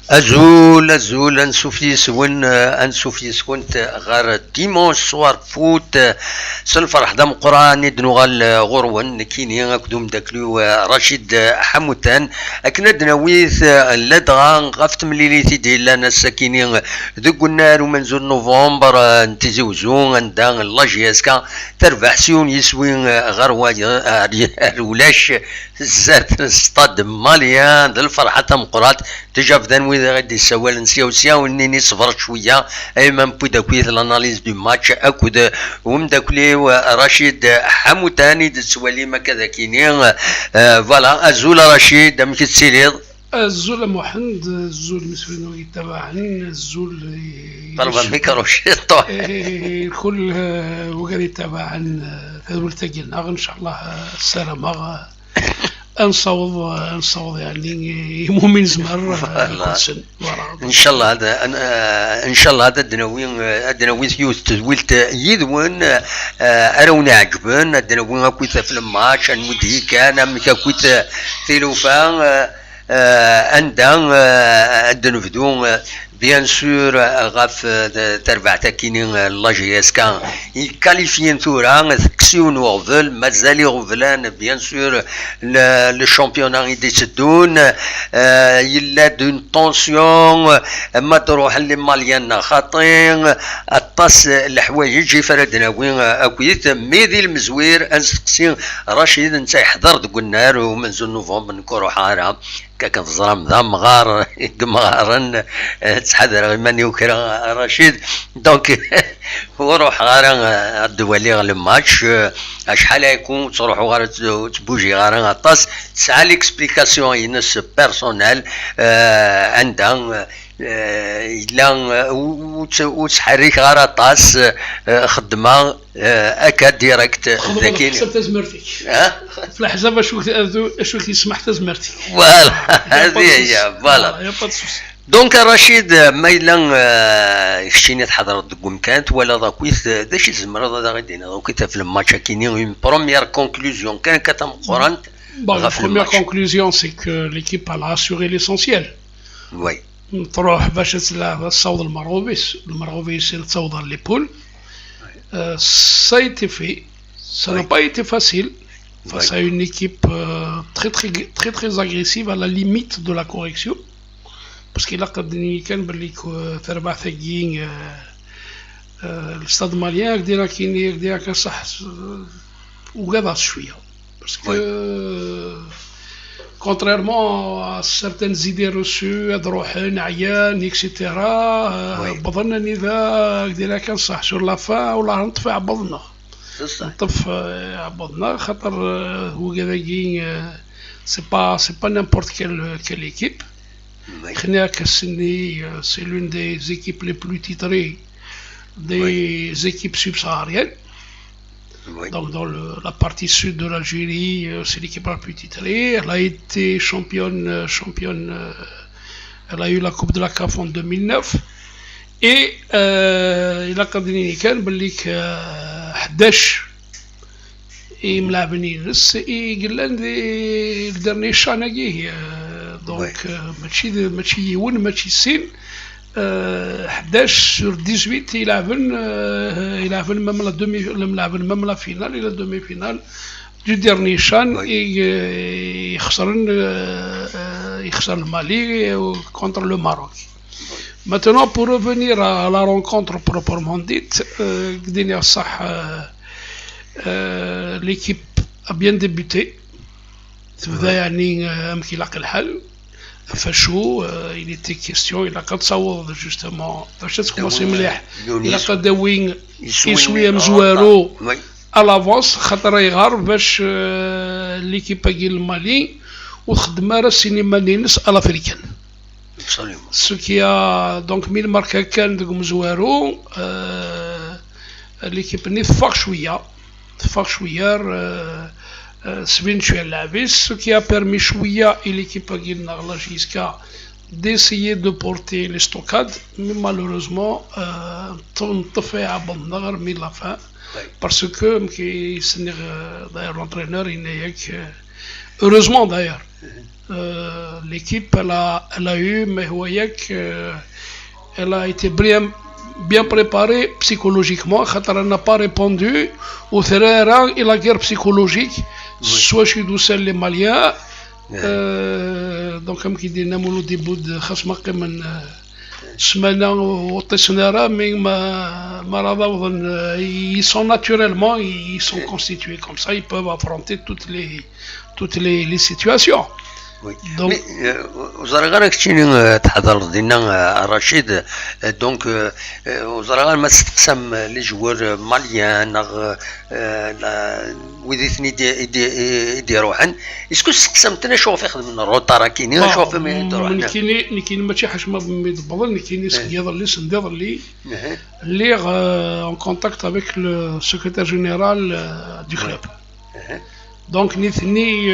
أزول أنسوف يسون غير ديمونش سوار فوت سنفرح دم قران ندنو غال غرون كيني أكدوم داكلو رشيد حموتان أكنا دناويث لدغان غفت مليليتي ديلا ناس كيني ذوق النار ومنزول نوفمبر نتزوزون عندان لاجياسكا تربح سيون يسوين غير ولاش زاد ستاد ماليان ذا الفرحة تمقرات تجاف ذن وإذا غادي سوال نسيا ونيني صفر شوية أي من بوداكويث الاناليز دو ماتش أكود ومداكلي رشيد حموتاني دسوالي ما كذا كيني فوالا أزول رشيد دمك تسيريض الزول محمد الزول مسوينو يتابعن الزول طلب الميكرو شيطو الكل وقال يتابعن فلتقينا ان شاء الله السلامة نصوض يعني مؤمن زمر ان شاء الله هذا ان شاء الله هذا الدناوين يوث تزويلت يذون اراونا عجبن الدناوين كويت في الماتش المدهي كان مكا كويت ثيلوفان عندهم الدنفدون بيان سور غاف تربع تاكينين لاجياس كان يكاليفيين ثورا كسيون وغفل مازالي غفلان بيان سور لو شامبيونان يديسدون يلا دون طونسيون ما تروح اللي ماليان خاطين الطاس الحوايج يجي فردنا وين اكويت ميدي المزوير انسقسين رشيد انت يحضر دوك النهار ومنزل نوفمبر نكورو حاره كنظرم ذا مغار مغارن تحضر من يوكرا رشيد دونك وروح غارا الدولي غير الماتش شحال يكون تروحوا غير تبوجي غير غطاس تسعى ليكسبليكاسيون ينس بيرسونيل عندها إلا وتحرك غير طاس خدمة أكا ديريكت ذاكين حسب تزمرتك في الحساب شو كيسمح تزمرتك فوالا هذه هي فوالا دونك رشيد ما إلا شتيني تحضر دكم كانت ولا ضاكويث داش يزمر هذا غادينا دونك في الماتش كاينين اون بروميير كونكلوزيون كان كتم قران la première conclusion c'est que l'équipe a assuré l'essentiel. Oui. تروح باش تصوض المروفيس تصوض لي بول ça a été fait, ça n'a pas été facile face à une équipe très agressive à la limite de la correction parce qu'il a قدني كان باللي تربع ثقين الاستاد ماليان دينا كاين دينا كصح وقضى شويه parce que contrairement à certaines idées reçues أدروحن عيان إكسيتيرا بظن أن إذا قدينا كان صح sur la fin ولا نطفي عبضنا نطفي عبضنا خاطر هو كذا c'est pas n'importe quelle équipe خلينا كسني c'est l'une des équipes les plus titrées des équipes subsahariennes. Donc dans la partie sud de l'Algérie, c'est l'équipe la plus titrée. Elle a été championne, elle a eu la Coupe de la CAF en 2009. Et il a قدني كان باللي 11 ملاعبين ينس قال لنا الدرني شاناكي دونك ماشي يون ماشي سين 11 sur 18 يلعبن même la finale et la demi-finale du dernier chan et يخسرن le Mali contre le Maroc. Maintenant pour revenir à la rencontre proprement dite, l'équipe a bien débuté. Il était question, il a quand ça justement, il a quand wing, à l'avance, l'équipe a Mali ou à l'africaine. Ce qui a donc mis le marqueur de Mzouaro, l'équipe n'est pas chouïa, ce qui a permis Chouïa et l'équipe Agil-Narlajiska d'essayer de porter les stockades, mais malheureusement, on a fait à Bandar, mais la fin, parce que d'ailleurs l'entraîneur, heureusement d'ailleurs, l'équipe elle a eu mais elle a été bien préparée psychologiquement. Elle n'a pas répondu au terrain et la guerre psychologique, soit chez les Maliens. Donc comme qui dit نعملوا début de خصم من سمانة وطيسنا mais ils sont naturellement ils sont constitués comme ça, ils peuvent affronter toutes les situations. Donc وزرغان كتشيني تحضر دينا رشيد دونك وزرغان ما تستقسم لي جوار ماليان ويديثني يديروا حن اسكو استقسمتنا شوف يخدم الروطا راه كاينين شوف ما يديروا حنا كاين ماشي حشمه بالضبط كاين سندير اللي en contact avec le secrétaire général du club. دونك نثني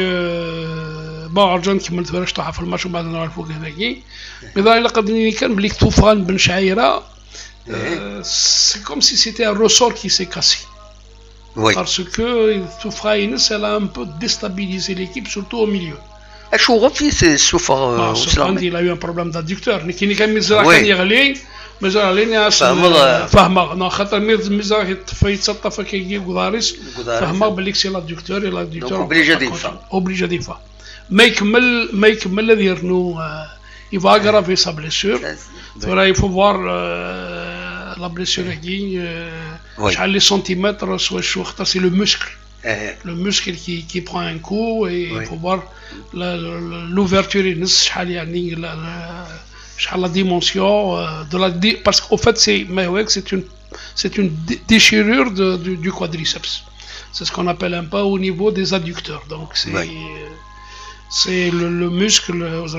عرجان كملت فراش طاح في الماتش وبعد نعرفوا كذاكي اذا الا قدني كان بليك طوفان بن شعيره سي كوم سي سيتي ان روسور كي سي كاسي parce que Toufraïnes elle a un peu déstabilisé l'équipe surtout au milieu. شو غفي السوفا il a eu un problème d'adducteur كي كان مزرا كان يغلي مازال ليني فاهمه انا خاطر ميزا يتصطف كيجي غداريس فاهمه بليك سي لادكتور اوبليجا ديفا ما يكمل يرنو يفا غرافي سا بليسور ترى يفو فوار لا بليسور كي شحال لي سنتيمتر شو خاطر سي لو muscle qui prend un coup et il faut voir l'ouverture ينص شحال يعني la dimension de la parce qu'au fait c'est une déchirure du quadriceps. C'est ce qu'on appelle un peu au niveau des adducteurs. Donc c'est le muscle aux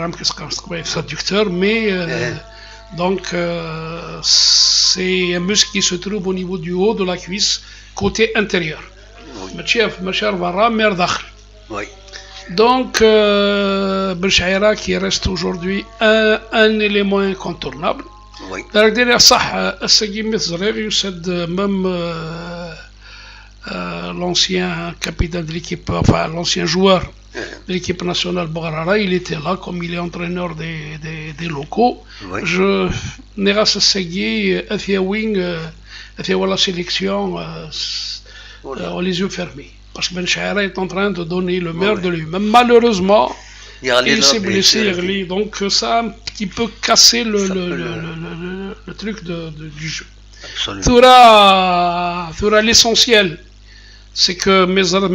adducteurs, mais donc c'est un muscle qui se trouve au niveau du haut de la cuisse côté intérieur. Donc, Ben Chaïra qui reste aujourd'hui un élément incontournable. Derrière ça, même l'ancien capitaine de l'équipe, enfin l'ancien joueur de l'équipe nationale Bogharara, il était là comme il est entraîneur des locaux. Je n'ai pas essayé la sélection les yeux fermés. Parce que Ben Chaïra est en train de donner le meilleur de lui-même. Malheureusement, il s'est blessé, donc ça a un petit peu cassé le truc du jeu. L'essentiel, c'est que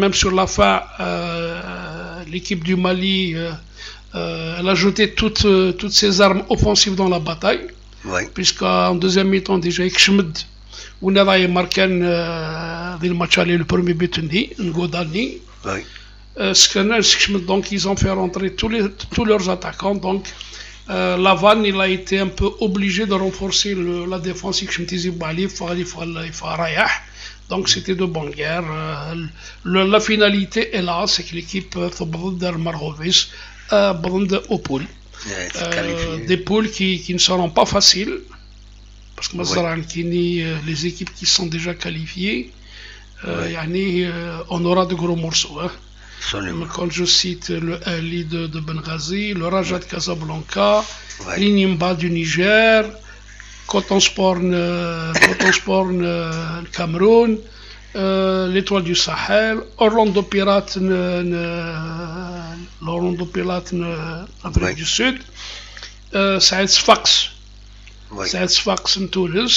même sur la fin, l'équipe du Mali, elle a jeté toutes ses armes offensives dans la bataille, puisqu'en deuxième mi-temps déjà, Ikshmed, ونضاي ماركان ذي الماتش عليه le premier but نغوداني donc ils ont fait rentrer tous leurs attaquants donc Lavan il a été un peu obligé de renforcer la défense donc c'était de bonne guerre. La finalité est là, c'est que l'équipe Margovis aux poules, des poules qui ne seront pas faciles. Parce que les équipes qui sont déjà qualifiées, on aura de gros morceaux. Quand je cite le Ali de Benghazi, le Raja de Casablanca, l'Inimba du Niger, Coton Sport Cameroun, l'Étoile du Sahel, Orlando Pirates Afrique du Sud, Saïd Sfax. Saïd Sfax en Tunis,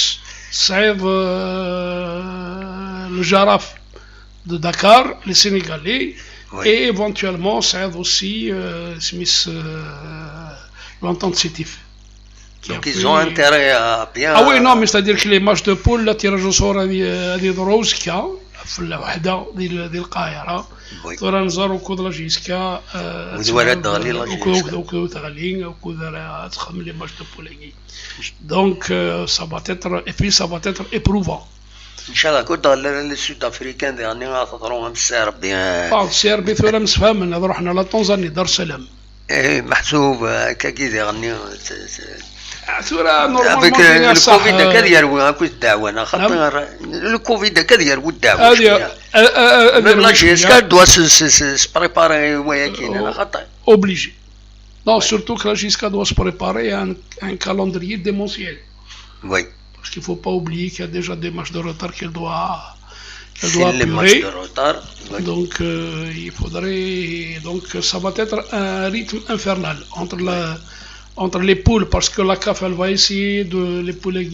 Saïd le Jaraf de Dakar, les Sénégalais, et éventuellement Saïd aussi Smith l'entente Sétif. Donc ils ont intérêt à bien. Ah oui, non, mais c'est-à-dire que les matchs de poule, la tirage au sort à des Rouskia, في الوحدة ديال القاهرة ترى نزار وكود لاجيسكا وزوالات دغالي وكود تغالي وكود تخم لي ماتش دو بوليغي donc ça va être et puis ça va être éprouvant. ان شاء الله كود لي سود افريكان يعني غتطرون السير بيان السير بثوره مسفهم رحنا لطنزاني دار السلام محسوب كاكيدي غني ثورة نورمالمون الكوفيد كذا يروي هاكو الدعوة أنا خاطر الكوفيد كذا يروي الدعوة هذه لا شيء سكاد دوا سبريباري وياكين أنا خاطر Obligé. Non, surtout que la JSK doit se préparer à un calendrier démentiel. Oui. Parce qu'il ne faut pas oublier qu'il y a déjà des matchs de retard qu'elle doit les matchs de retard. Oui. Donc, il faudrait. Donc, ça va être un rythme infernal entre les poules, parce que la CAF, elle va essayer de les poules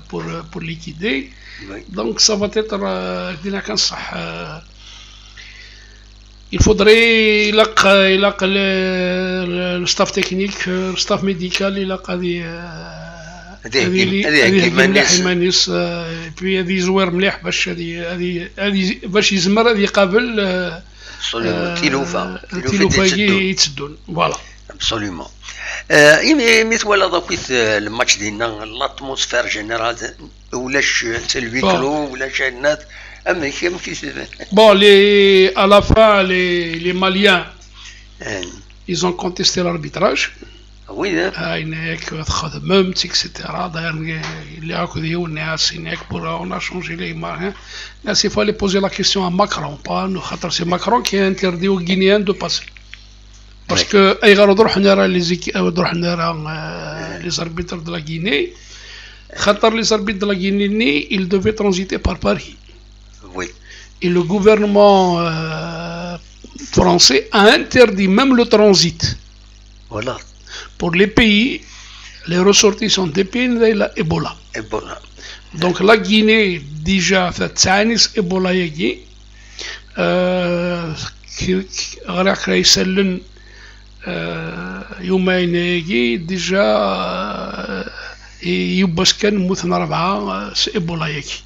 pour liquider. Oui. Donc, ça va être. Il faudrait le staff technique, le staff médical, il a puis هذه زوار مليح باش هذه باش يزمر هذه يقابل التلوفه يتسدون فوالا ابسوليومون مثل ضوكيت الماتش ديالنا الاتموسفير جينيرال ولاش تلفي كلو ولاش الناس اما كيف bon à la fin les Maliens ils ont contesté l'arbitrage. Oui, etc. On a changé les marins. Il fallait poser la question à Macron. C'est Macron qui a interdit aux Guinéens de passer. Parce que les arbitres de la Guinée, les arbitres de la Guinée, ils devaient transiter par Paris. Oui. Et le gouvernement français a interdit même le transit. Voilà. Pour les pays, les ressortissants des pays, il y a Ebola. Donc la Guinée, déjà, fait Tsanis Ebola yagi. يومين يجي ديجا يبسكن مثل 4 إيبولا يجي.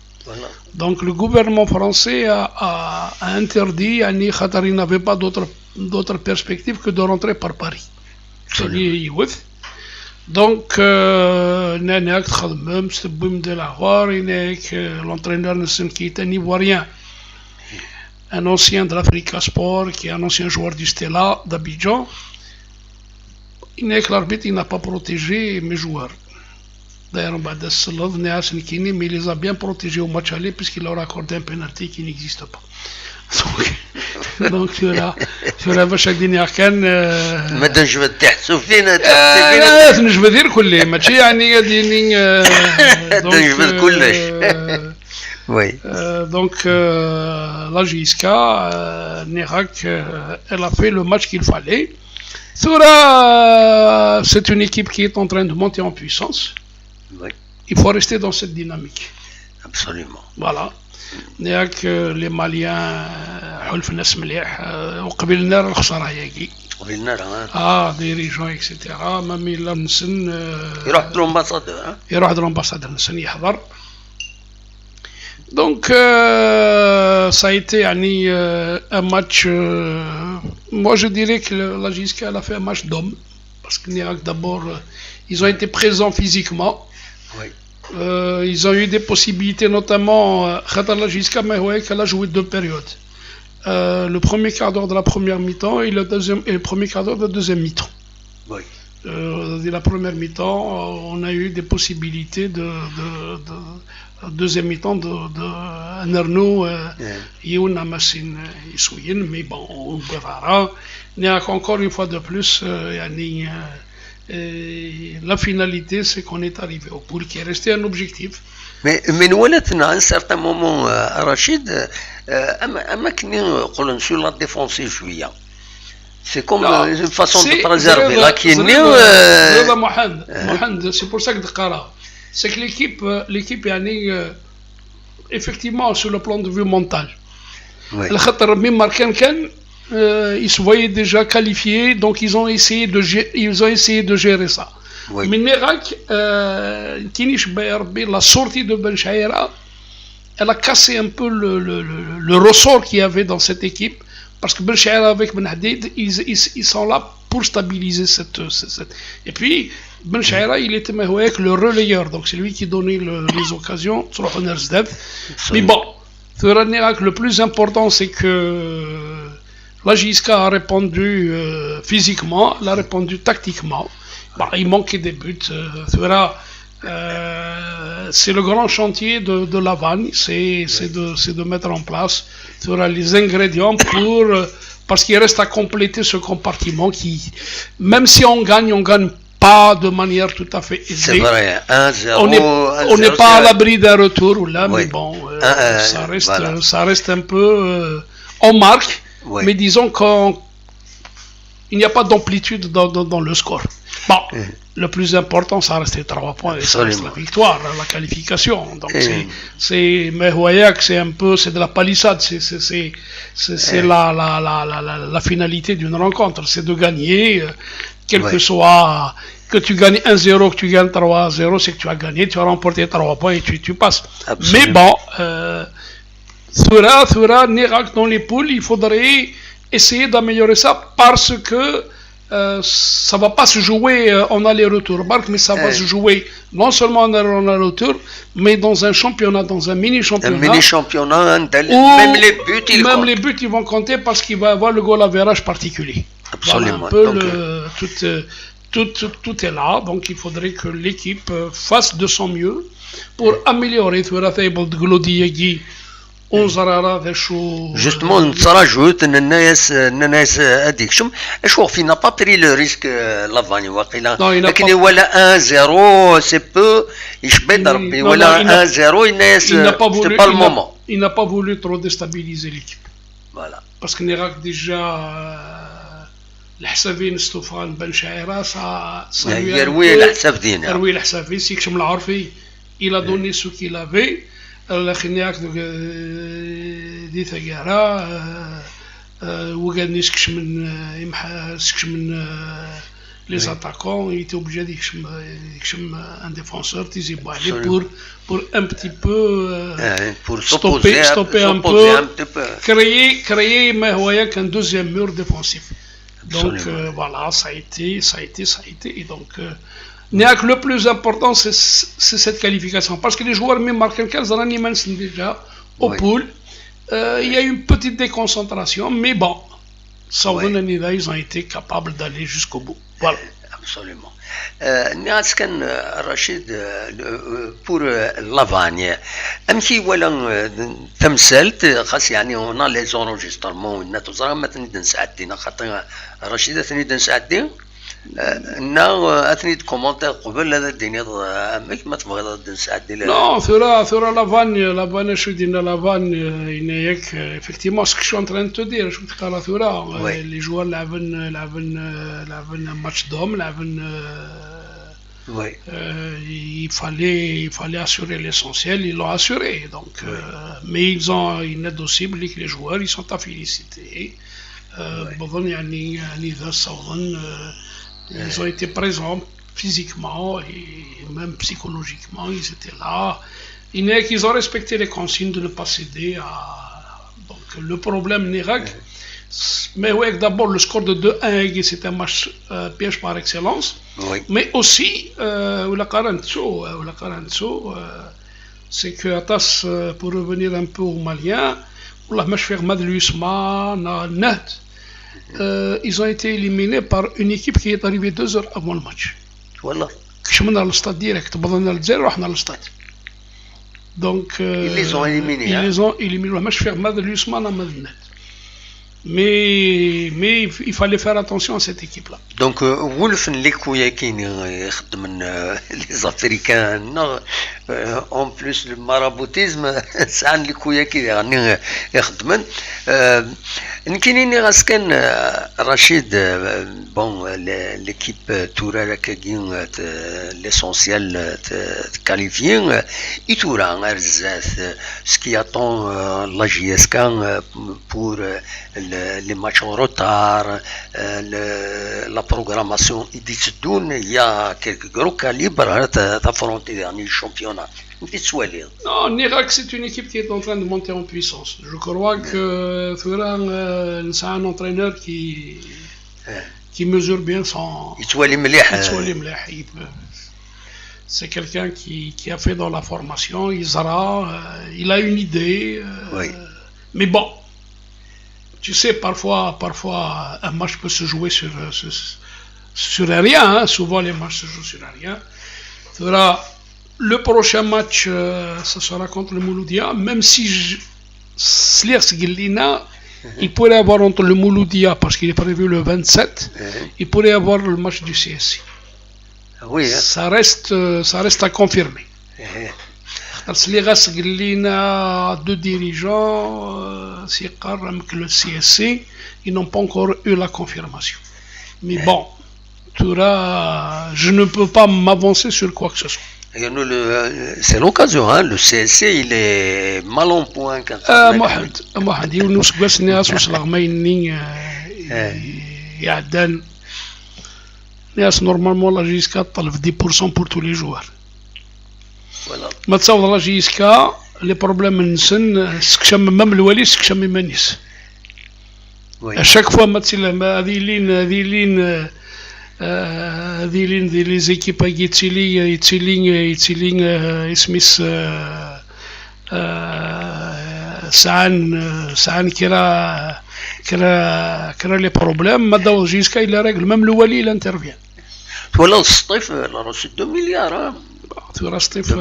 Donc le gouvernement français a interdit, il n'avait pas d'autre perspective que de rentrer par Paris. Donc l'entraîneur qui est un Ivoirien, un ancien de l'Africa Sport, qui est un ancien joueur du Stella d'Abidjan, l'arbitre n'a pas protégé mes joueurs. D'ailleurs, mais il les a bien protégés au match aller puisqu'il leur a accordé un penalty qui n'existe pas. Donc باش هكذا كان ما تنجم تحسوا فينا نجم ندير كل ماشي يعني غادي تنجم كلش. Oui. Donc la JSK Nérac elle a fait le match qu'il fallait. C'est une équipe qui est en train de monter en puissance. Oui. Il faut rester dans cette dynamique. Absolument. Voilà. نياك لي ماليان حلف ناس مليح وقبل النار الخساره هياكي قبل النار ديريجون اكسيتيرا مامي لا نسن يروح للامباسادور للامباسادور نسن يحضر دونك ça a été يعني un match moi je dirais que la JSK a fait un match d'homme parce que Nérac d'abord ils ont été présents physiquement. Oui. Ils ont eu des possibilités, notamment la JSK elle a joué 2 périodes. Le premier quart d'heure de la première mi-temps et le premier quart d'heure de la deuxième mi-temps. Oui. La première mi-temps, on a eu des possibilités de deuxième mi-temps de Nerno, Youna Massin, Isouyin, mais bon, on verra. Il y a encore une fois de plus, la finalité, c'est qu'on est arrivé au poule qui est resté un objectif. Mais nous, à un certain moment, Rachid, sur la défensive, c'est comme une façon de préserver la Guinée. C'est pour ça que c'est que l'équipe est effectivement sur le plan de vue mental. Ils se voyaient déjà qualifiés, donc ils ont essayé de gérer ça. Oui. Mais Nérac, la sortie de Ben Chaïra, elle a cassé un peu le ressort qu'il y avait dans cette équipe, parce que Ben Chaïra avec Ben Hadid, ils sont là pour stabiliser cette. Et puis, Ben Chaïra, il était avec le relayeur, donc c'est lui qui donnait les occasions. Mais bon, le plus important, c'est que la JSK a répondu physiquement, elle a répondu tactiquement. Il manquait des buts. C'est le grand chantier de Lavanne, c'est de mettre en place les ingrédients parce qu'il reste à compléter ce compartiment qui, même si on gagne pas de manière tout à fait aisée. C'est vrai, 1-0. On n'est pas à l'abri d'un retour là, oui. Mais bon, ça reste un peu. On marque, oui. Mais disons qu'il n'y a pas d'amplitude dans le score. Bon, le plus important, ça reste les 3 points et ça reste la victoire, la qualification. Donc mais vous voyez que c'est de la palissade, c'est la finalité d'une rencontre, c'est de gagner, quel que soit, que tu gagnes 1-0, que tu gagnes 3-0, c'est que tu as gagné, tu as remporté 3 points et tu passes. Absolument. Mais bon, Thura, Nérac dans les poules, il faudrait essayer d'améliorer ça parce que ça va pas se jouer en aller-retour, mais ça va se jouer non seulement en aller-retour, mais dans un championnat, dans un mini-championnat. Un mini-championnat, même les buts ils vont compter parce qu'il va y avoir le goal average particulier. Absolument. Voilà, tout est là, donc il faudrait que l'équipe fasse de son mieux pour améliorer Thura Table de Glodiegi. Justement, ça rajoute الناس هذيك شوف اشوف فينا با بري لو ريسك لافاني واقيلا لكن ولا 1-0 سي بو يشبه ربي ولا 1-0 الناس سي با المومون. Il n'a pas voulu trop déstabiliser l'équipe. Voilà. Parce que Nérac déjà الحسابين ستوفان بن شاعرة يروي الحساب دينا. يروي الحساب يكشم العرفي. Il a donné ce qu'il avait. الأخينياك دي ثقارة وقال نسكش من les attaquants, il était obligé de un défenseur pour un petit peu stopper un peu, créer un deuxième mur défensif. Donc voilà, ça a été. Et donc, le plus important, c'est cette qualification. Parce que les joueurs, même marquent 15 ans, ils déjà au pool. Il y a eu une petite déconcentration, mais bon, ils ont été capables d'aller jusqu'au bout. Voilà. Absolument. Niaskan Rachid, pour Lavagne, أمشي ولا تمثلت خاص يعني هنا لي زونجسترمون نتوزرا ما تنقدر نساعدينا خاطر رشيد تنقدر نساعدين نا أثني كومنتير قبل هذا الدنيا أمك ما تبغى نساعدي لا ثورة لافان شو دينا لافان هناك effectivement ce que je suis en train de te dire شو تقرا ثورة les joueurs لعبن match d'homme لعبن il fallait assurer l'essentiel, ils l'ont assuré. Donc, mais ils ont une aide aussi, les joueurs, ils sont à féliciter. Ils ont été présents physiquement et même psychologiquement, ils étaient là. Ils ont respecté les consignes de ne pas céder à. Donc, le problème Nérac. Mais oui, d'abord le score de 2-1, c'est un match piège par excellence. Oui. Mais aussi, c'est que Atas, pour revenir un peu aux Maliens, ils ont été éliminés par une équipe qui est arrivée 2 heures avant le match. Voilà. Le stade direct, le stade. Donc, ils les ont éliminés. Ils les ont éliminés. Mais il fallait faire attention à cette équipe-là. Donc, Wolf, les Africains, en plus le maraboutisme, c'est les Kouyaki qui Rachid, bon, l'équipe Toura l'essentiel qualifié, et Toura, ce qui attend la JSK pour les matchs en retard, la programmation, il y a quelques gros calibres d'affronter les derniers championnats. Non, Nérac, c'est une équipe qui est en train de monter en puissance. Je crois que c'est un entraîneur qui mesure bien son. C'est quelqu'un qui a fait dans la formation, il a une idée. Mais bon. Tu sais, parfois, un match peut se jouer sur rien. Hein. Souvent, les matchs se jouent sur rien. Le prochain match, ça sera contre le Mouloudia. Même si Sliers Guillina, Il pourrait y avoir entre le Mouloudia, parce qu'il est prévu le 27, il pourrait y avoir le match du CSC. Oui, ça reste à confirmer. Parce que a deux dirigeants, le CSC, ils n'ont pas encore eu la confirmation. Mais bon, je ne peux pas m'avancer sur quoi que ce soit. C'est l'occasion, hein? Le CSC il est mal en point quand Mohamed, nous normalement la JSK طلب 10% pour tous les joueurs. Voilà. ما تصور la JSK les problèmes نسن سكشم même الوالي سكشم مانيس. À chaque fois ما تسلم هذه لين les équipes يتسيلين اسميس سعان كرا لي بروبليم ما داو جيسكا الا راجل ميم الولي الا انترفيان ولا السطيف راه 6 مليار ثورة سطيف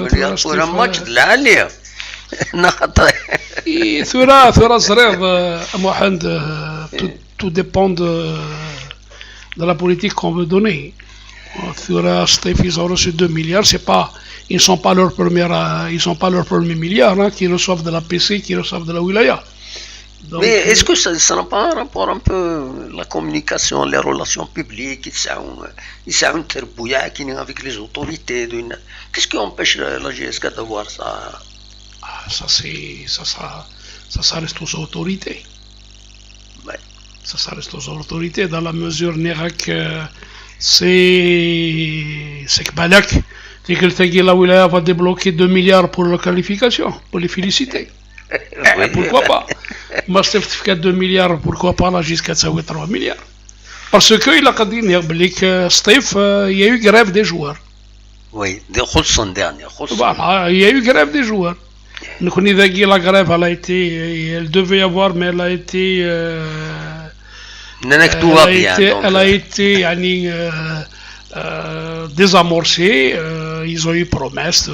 ولا ماتش العاليه ثورة صريغ محمد tout dépend de la politique qu'on veut donner. Ils ont reçu 2 milliards, ils ne sont pas leur premier milliard, hein, qui reçoivent de la PC, qui reçoivent de la Wilaya. Donc, mais est-ce que ça n'a pas un rapport un peu la communication, les relations publiques, ils sont avec les autorités? Qu'est-ce qui empêche la GSK de voir ça? Ça reste aux autorités. Ouais. Ça reste aux autorités dans la mesure que c'est que Balak, la Wilaya va débloquer 2 milliards pour la qualification, pour les féliciter. Oui. Pourquoi pas? Moi, certificat de 2 milliards, pourquoi pas là jusqu'à 3 milliards? Parce qu'il a dit que Steve, il y a eu grève des joueurs. Oui, des Khulsan dernier. Voilà, il y a eu grève des joueurs. Nous connaissons que la grève, elle devait y avoir, mais elle a été. Elle a été désamorcée. Ils ont eu promesse.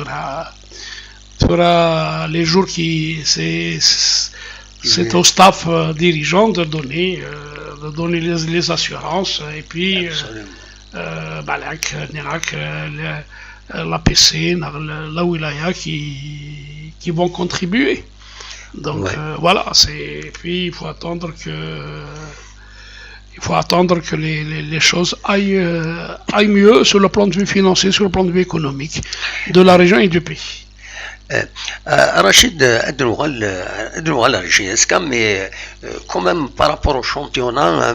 Les jours qui c'est au staff dirigeant de donner les assurances et puis la PC, la Wilaya qui vont contribuer. Donc voilà, puis il faut attendre que les choses aillent mieux sur le plan de vue financier, sur le plan de vue économique de la région et du pays. Rachid, adnou la GSK, mais quand même par rapport au championnat,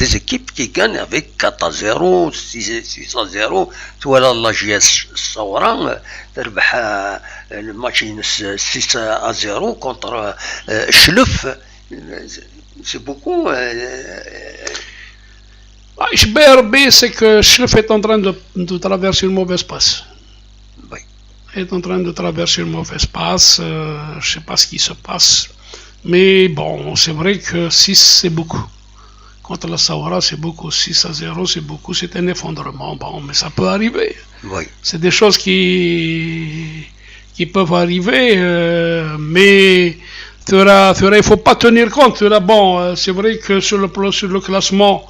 des équipes qui gagnent avec 4-0, 6-0, voilà la GS Saouran, le match 6-0 contre Chlef, c'est beaucoup. C'est que Chlef est en train de traverser une mauvaise passe. Est en train de traverser une mauvaise passe, je ne sais pas ce qui se passe, mais bon, c'est vrai que 6 c'est beaucoup. Contre la Saouara c'est beaucoup, 6-0 c'est beaucoup, c'est un effondrement, bon, mais ça peut arriver. Oui. C'est des choses qui peuvent arriver, mais il ne faut pas tenir compte. Bon, c'est vrai que sur le classement,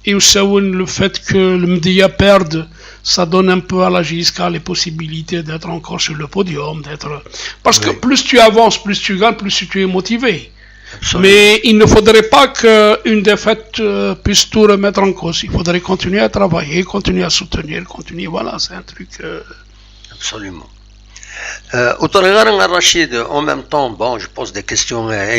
et le fait que le Mdia perde, ça donne un peu à la JSK les possibilités d'être encore sur le podium, parce que plus tu avances, plus tu gagnes, plus tu es motivé. Absolument. Mais il ne faudrait pas qu'une défaite puisse tout remettre en cause. Il faudrait continuer à travailler, continuer à soutenir, voilà, c'est un truc... Absolument. Rachid, en même temps, bon, je pose des questions à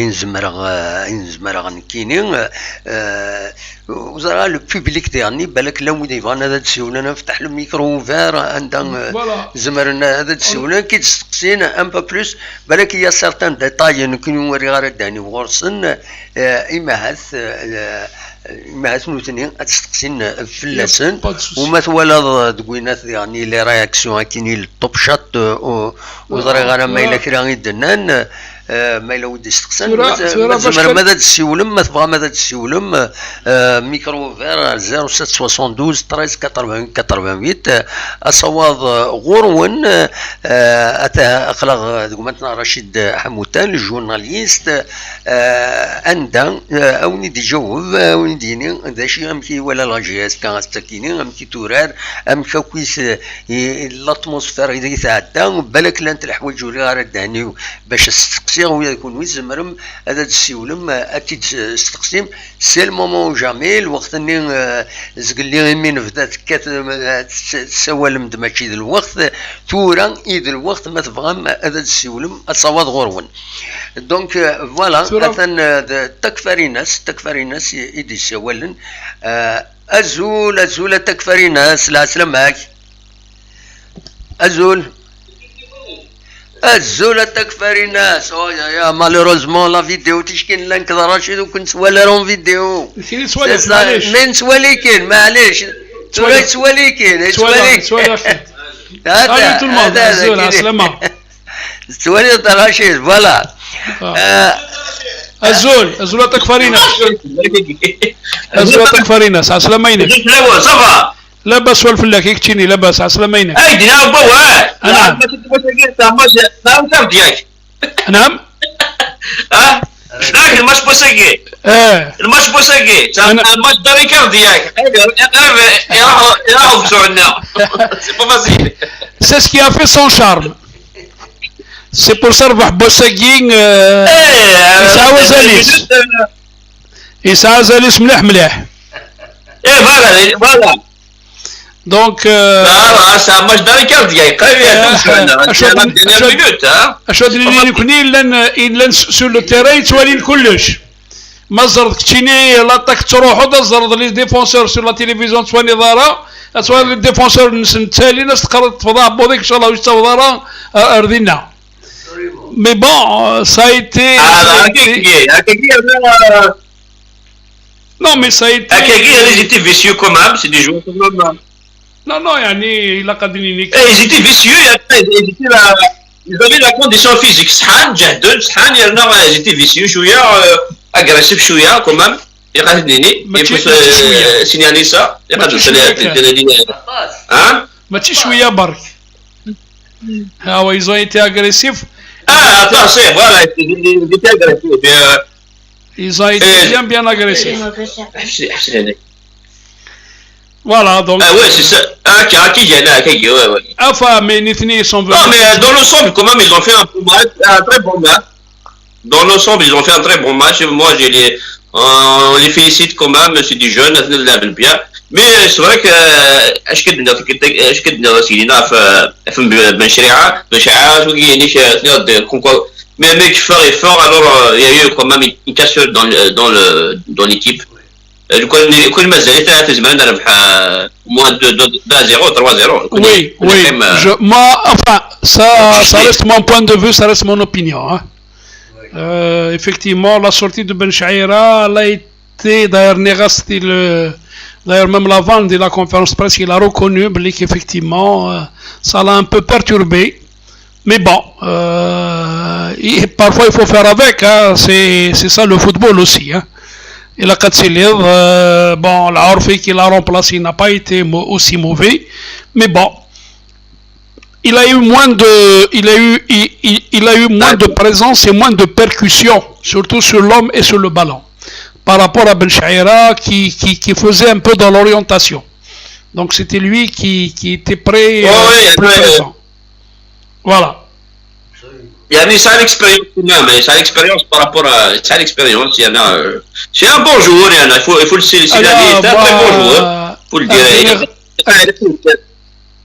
vous aurez le public dernier, بالك لو ديفان هذا تسولنا نفتح الميكرو فير عندنا زمرنا هذا تسولنا كي تسقسينا ان با بلوس بالك يا سارتان ديتاي نكون نوري غير داني ورسن ما نوتني تستقسين في اللسن وما تولى دوينات يعني لي رياكسيون كاينين الطوب شات وزري غير ما الا كرا يدنان ما إلا ودي استقسم ماذا تسيولم ما تبغى ماذا تسيولم ميكرو فير 0772 13 88 88 أصوات غورون أتى أخلاق دومتنا رشيد حموتان الجورناليست أندا أوني دي جواب أوني ديني ذا شيء أمكي ولا لاجياس كان استكيني أمكي تورار أمكي كويس الأتموسفير إذا يتعدى بالك لانت الحوايج اللي غير دهني باش تستقسي ويكون ويزمرم هذا السيولم أتي تستقسيم سي المومون جامي الوقت اللي زقلي من بدات تسوالم ماشي ذا الوقت تورا إذا الوقت ما تفهم هذا السيولم الصواد غورون دونك فوالا مثلا تكفري ناس يدي سوالن أزول تكفري ناس لا سلامك أزول تكفري ناس يا مالوروزمون لا فيديو تشكين لك رشيد وكنت سوالرون فيديو من سواليكين معليش سواليكين هذا سلامة سوالي رشيد فوالا أزول تكفرينا عسلامينك صفا لاباس والفلاك يكتشيني لاباس عسلامينك اي دينا بوا نعم نعم شناك الماتش بوساكي الماتش بوساكي الماتش داريكار ديالك يراحوا بتوعنا سي با فاسيل سي سكي ا في سون شارم سي بور سا ربح بوساكي يسعى زاليس مليح فوالا دونك لا سا ماتش داريكار ديالك اشهد لي كوني لان سور لو تيرين توالين كلش ما زرد كتشيني لاطاك تروحو زرد لي ديفونسور سور لا تيليفزيون تواني ضارا توالي لي ديفونسور نتالي ناس تقرر تفضح بوديك ان شاء الله واش ضارا اردينا مي بون سا ايتي non mais ça a été ils étaient vicieux quand même, c'est des joueurs quand même. Non, يعني إلا قادرين ils étaient vicieux, ils avaient la condition physique. سحان جهدون سحان ils étaient vicieux شوية agressifs شوية quand même. يقعدني signaler ça. ماشي شوية برك. ils ont été agressifs. Attends, voilà, ils étaient agressifs. Ils ont été bien agressifs. Voilà, donc. Ah ouais, c'est ça. Enfin, mais ils sont venus. Non, mais dans l'ensemble, quand même, ils ont fait un très bon match. Dans l'ensemble, ils ont fait un très bon match. Moi, on les félicite quand même, c'est des jeunes, ils l'avaient bien. Mais c'est vrai que اش كدنا سيدنا في بن شريعه mais mec fort et fort, alors il y a eu quand même une cassure dans l'équipe. كل ما زالت تزمان ربح moins 2-0 3-0. Oui, moi enfin ça reste mon point de vue, ça reste mon opinion hein. Effectivement la sortie de Ben Chaïra elle a été d'ailleurs négacée d'ailleurs même l'avant de la conférence de presse il a reconnu qu'effectivement ça l'a un peu perturbé. Mais bon, parfois il faut faire avec, hein. C'est ça le football aussi. Hein. Et la Katselir, bon, la Orphée qui l'a remplacé n'a pas été aussi mauvais, mais bon, il a eu moins de présence et moins de percussion, surtout sur l'homme et sur le ballon, par rapport à Ben Chaïra qui faisait un peu dans l'orientation. Donc c'était lui qui était présent. Voilà. يعني ça l'expérience quand même, ça l'expérience par rapport à ça l'expérience, il y en a c'est un bon joueur, il faut le signaler, c'est un très bon joueur, faut le dire.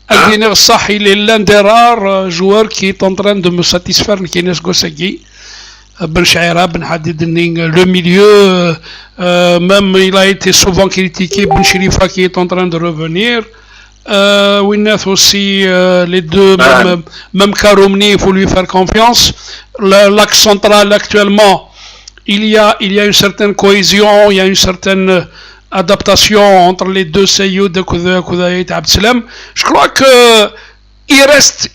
Adiner Sah, il est l'un des rares joueurs qui est en train de me satisfaire, Kines Gossagui. Ben Chaïra, Ben Hadid, le milieu, même il a été souvent critiqué, Ben Chirifa qui est en train de revenir. Winnet aussi, les deux, même Karoumni, il faut lui faire confiance. L'axe central actuellement, il y a une certaine cohésion, il y a une certaine adaptation entre les deux Seyoud et Koudaït Abdeslam. Je crois que il reste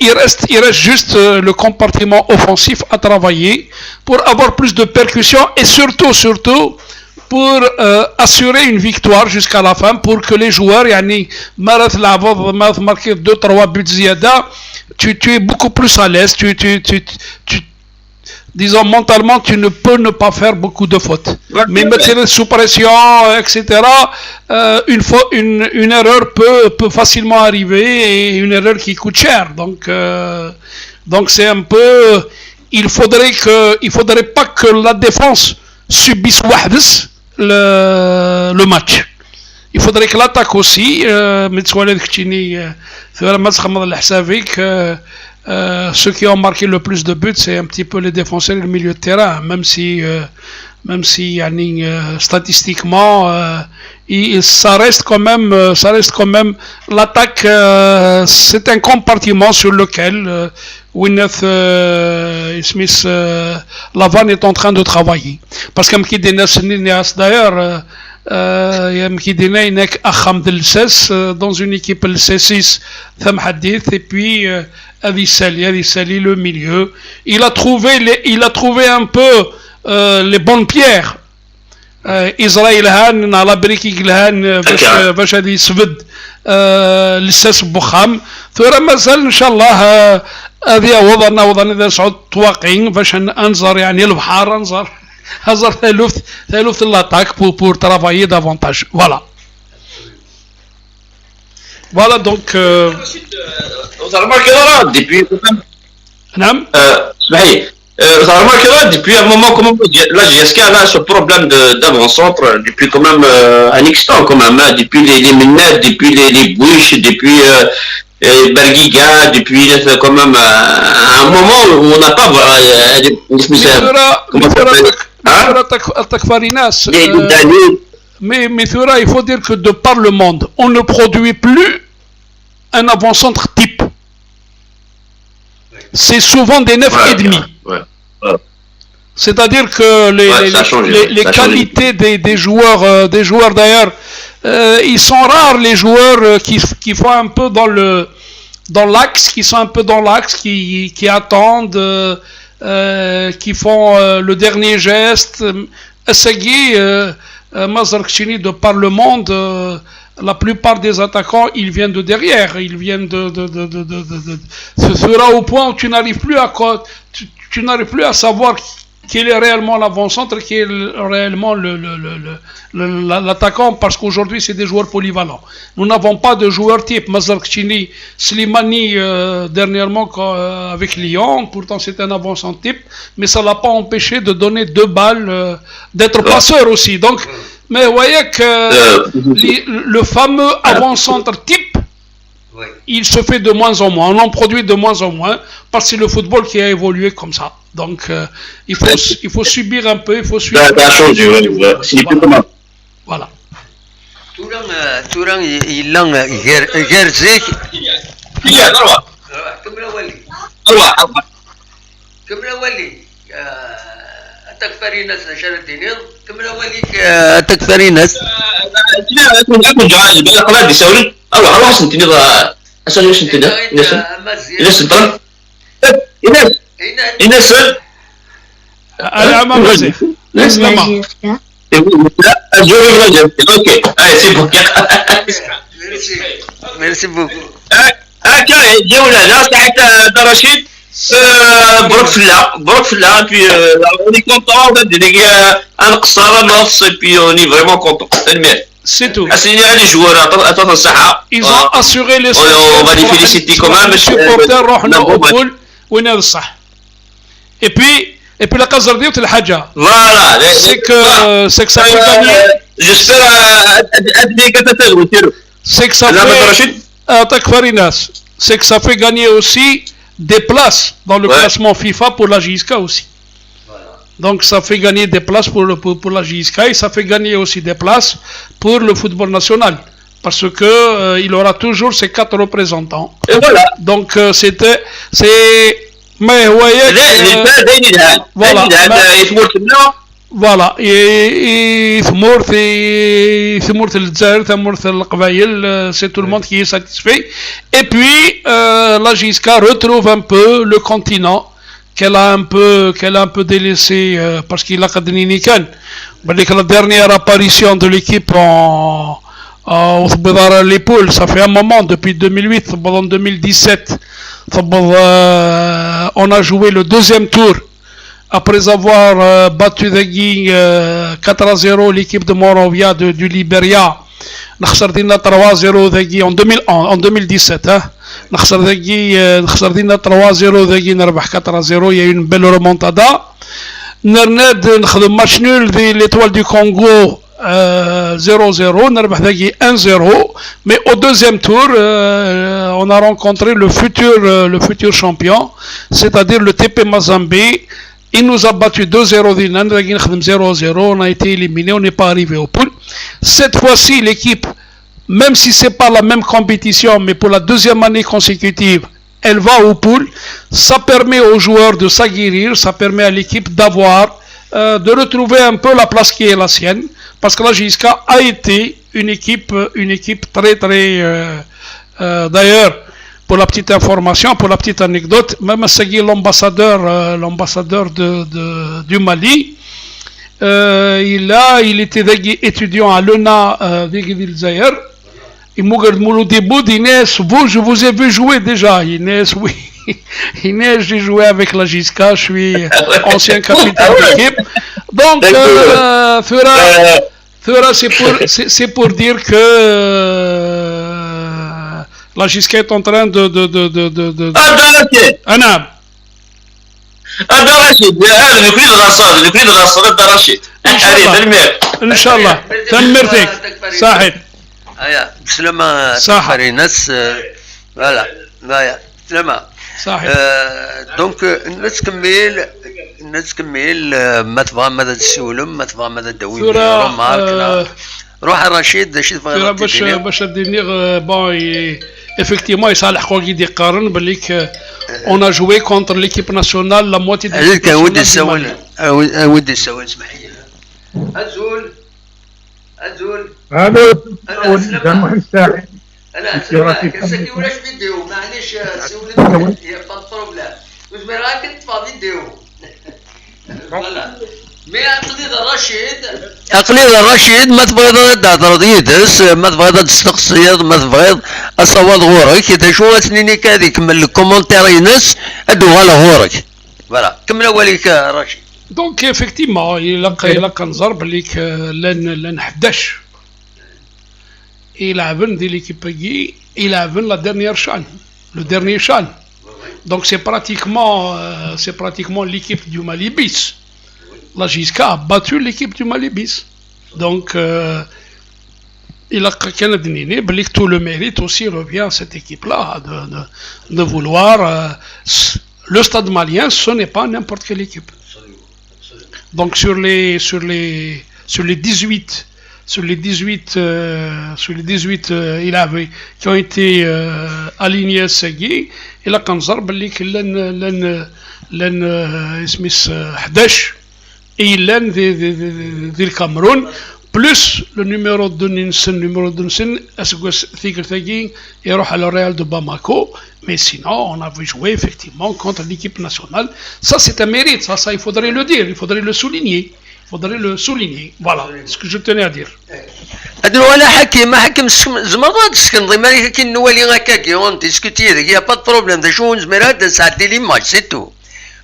juste le compartiment offensif à travailler pour avoir plus de percussion et surtout pour assurer une victoire jusqu'à la fin, pour que les joueurs, marquer 2-3 buts ziyada, tu es beaucoup plus à l'aise, disons mentalement, tu ne peux ne pas faire beaucoup de fautes. Mais mettre sous pression, etc., une erreur peut facilement arriver, et une erreur qui coûte cher. Donc c'est un peu, il faudrait pas que la défense subisse le match. Il faudrait que l'attaque aussi, ceux qui ont marqué le plus de buts, c'est un petit peu les défenseurs et le milieu de terrain, même si statistiquement, ça reste quand même l'attaque, c'est un compartiment sur lequel Smith Lavan est en train de travailler. Parce que d'ailleurs, dans une équipe L6 et puis Sali le milieu, il a trouvé un peu les bonnes pierres. Israël Han على بريكي لهان باش هذه يسبد لساس بوخام ثم مازال ان شاء الله هذه وضعنا اذا صعود واقعين باش انظر البحر انظر ثالث l'attaque pour travailler davantage. Voilà donc vous avez remarqué là depuis vous avez remarqué là depuis un moment comment là GSK a ce problème d'avant-centre depuis quand même un instant quand même depuis les Minette, depuis les Bouches, depuis Bergiga, depuis quand même un moment où on n'a pas mais Thura, il faut dire que de par le monde, on ne produit plus un avant-centre type. C'est souvent des 9,5. C'est-à-dire que les qualités des joueurs d'ailleurs, ils sont rares les joueurs qui font un peu dans l'axe, qui attendent, qui font le dernier geste. Essayez, Mazarkchini, de par le monde, la plupart des attaquants, ils viennent de derrière, ils viennent ce sera au point où tu n'arrives plus à savoir quel est réellement l'avant-centre, qui est réellement l'attaquant, parce qu'aujourd'hui c'est des joueurs polyvalents. Nous n'avons pas de joueurs type Mazarkchini, Slimani dernièrement avec Lyon, pourtant c'est un avant-centre type, mais ça l'a pas empêché de donner 2 balles, d'être passeur aussi. Donc, mais vous voyez que le fameux avant-centre type, il se fait de moins en moins, on en produit de moins en moins, parce que c'est le football qui a évolué comme ça. Donc il faut subir un peu, il faut suivre. Voilà. Touran il l'a Gerzek. تكفري ناس نشر الدنيا كم الاوليك تكفري ناس خلاص بيسوي الله سنتني اسال سنتني ناس إنس أنا ما مزيح ليس لما أوكي سي بوك ميرسي بوك هكا جولة ناس تحت رشيد بروك فلا puis on est content on a délégué un قصارى نص puis on est vraiment content c'est tout. Les joueurs ils ont assuré les on va les féliciter quand même supporters رحنا أقول وين هذا الصح. Et puis la Kazardiout el Hadja. Voilà. C'est que ça fait gagner. J'espère c'est que ça fait c'est que ça fait gagner aussi des places dans le classement FIFA pour la JSK aussi. Donc ça fait gagner des places pour la JSK et ça fait gagner aussi des places pour le football national. Parce que il aura toujours ses 4 représentants. Et voilà. Donc mais vous voyez voilà. Voilà, et c'est tout le monde qui est satisfait. Et puis, la JSK retrouve un peu le continent qu'elle a un peu délaissé parce qu'il a Kadnini Khan. La dernière apparition de l'équipe au les poules, ça fait un moment, depuis 2008, en 2017. On a joué le deuxième tour. Après avoir battu 4-0 l'équipe de Monrovia du Liberia, nous avons 3-0 en 2017. Nous avons 3-0 4-0, il y a eu une belle remontada. Nous avons match nul de l'Étoile du Congo 0-0, nous avons 1-0. Mais au deuxième tour, on a rencontré le futur champion, c'est-à-dire le TP Mazembe. Il nous a battu 2-0 0-0, on a été éliminé, on n'est pas arrivé au pool. Cette fois-ci, l'équipe, même si ce n'est pas la même compétition, mais pour la deuxième année consécutive, elle va au pool. Ça permet aux joueurs de s'aguerrir, ça permet à l'équipe de retrouver un peu la place qui est la sienne. Parce que la JSK a été une équipe très d'ailleurs, pour la petite information, pour la petite anecdote, même Segui, l'ambassadeur du Mali, il était étudiant à l'ENA d'Aguirre. Il m'a dit, Inès, je vous ai vu jouer déjà. Inès, oui. Inès, j'ai joué avec la JSK, je suis ancien capitaine d'équipe. Donc, Fera, c'est pour dire que la JSK est en train de Anab. نكريد الرصاد الدراشيد ان شاء الله تنمرتك صاحب بسلامة صاحب ناس فوالا بسلامة صاحب دونك الناس كمل ما تبغى ماذا تسولم ما تبغى ماذا تدوي روح الرشيد باش الدنيا بون effectivement يصالح خوكي دي قارن بالك on a joué contre l'équipe nationale la moitié de l'équipe nationale. ودي السؤال اسمح لي. أزول الو جمع الساعه انا كنسكي ولاش فيديو معليش سولت هي بروبليم واش ما راك تفاضي فيديو فوالا مي عقلية الرشيد ما تبغي تهضر يدس ما تبغي تستقصير ما تبغي اصوات غورك اذا شو سنيني كادي كمل الكومونتير ينس ادو على غورك فوالا كمل اوليك رشيد. دونك افكتيفمون الا كنظر بليك لان 11 يلعبن دي ليكيب كي يلعبن لا ديرنيير شان لو ديرنيير شان دونك سي براتيكمون ليكيب دو Mali bis. La JSK a battu l'équipe du Mali bis. Donc il a tout le mérite aussi revient à cette équipe-là de vouloir le stade malien, ce n'est pas n'importe quelle équipe. Donc sur les 18 il avait qui ont été alignés à Segui, il a كنظر باللي لن اسمس 11 et l'un du Cameroun plus le numéro de Ninsen il ira à le Real de Bamako. Mais sinon on avait joué effectivement contre l'équipe nationale. Ça c'est un mérite, ça il faudrait le dire, il faudrait le souligner. Voilà ce que je tenais à dire. ولا حكي ما حكم زمرات سكنضي ما كاين نوالي هكاكي اون ديسكوتي داك يا با بروبليم دا شو زمرات نساعدي ليماج سي تو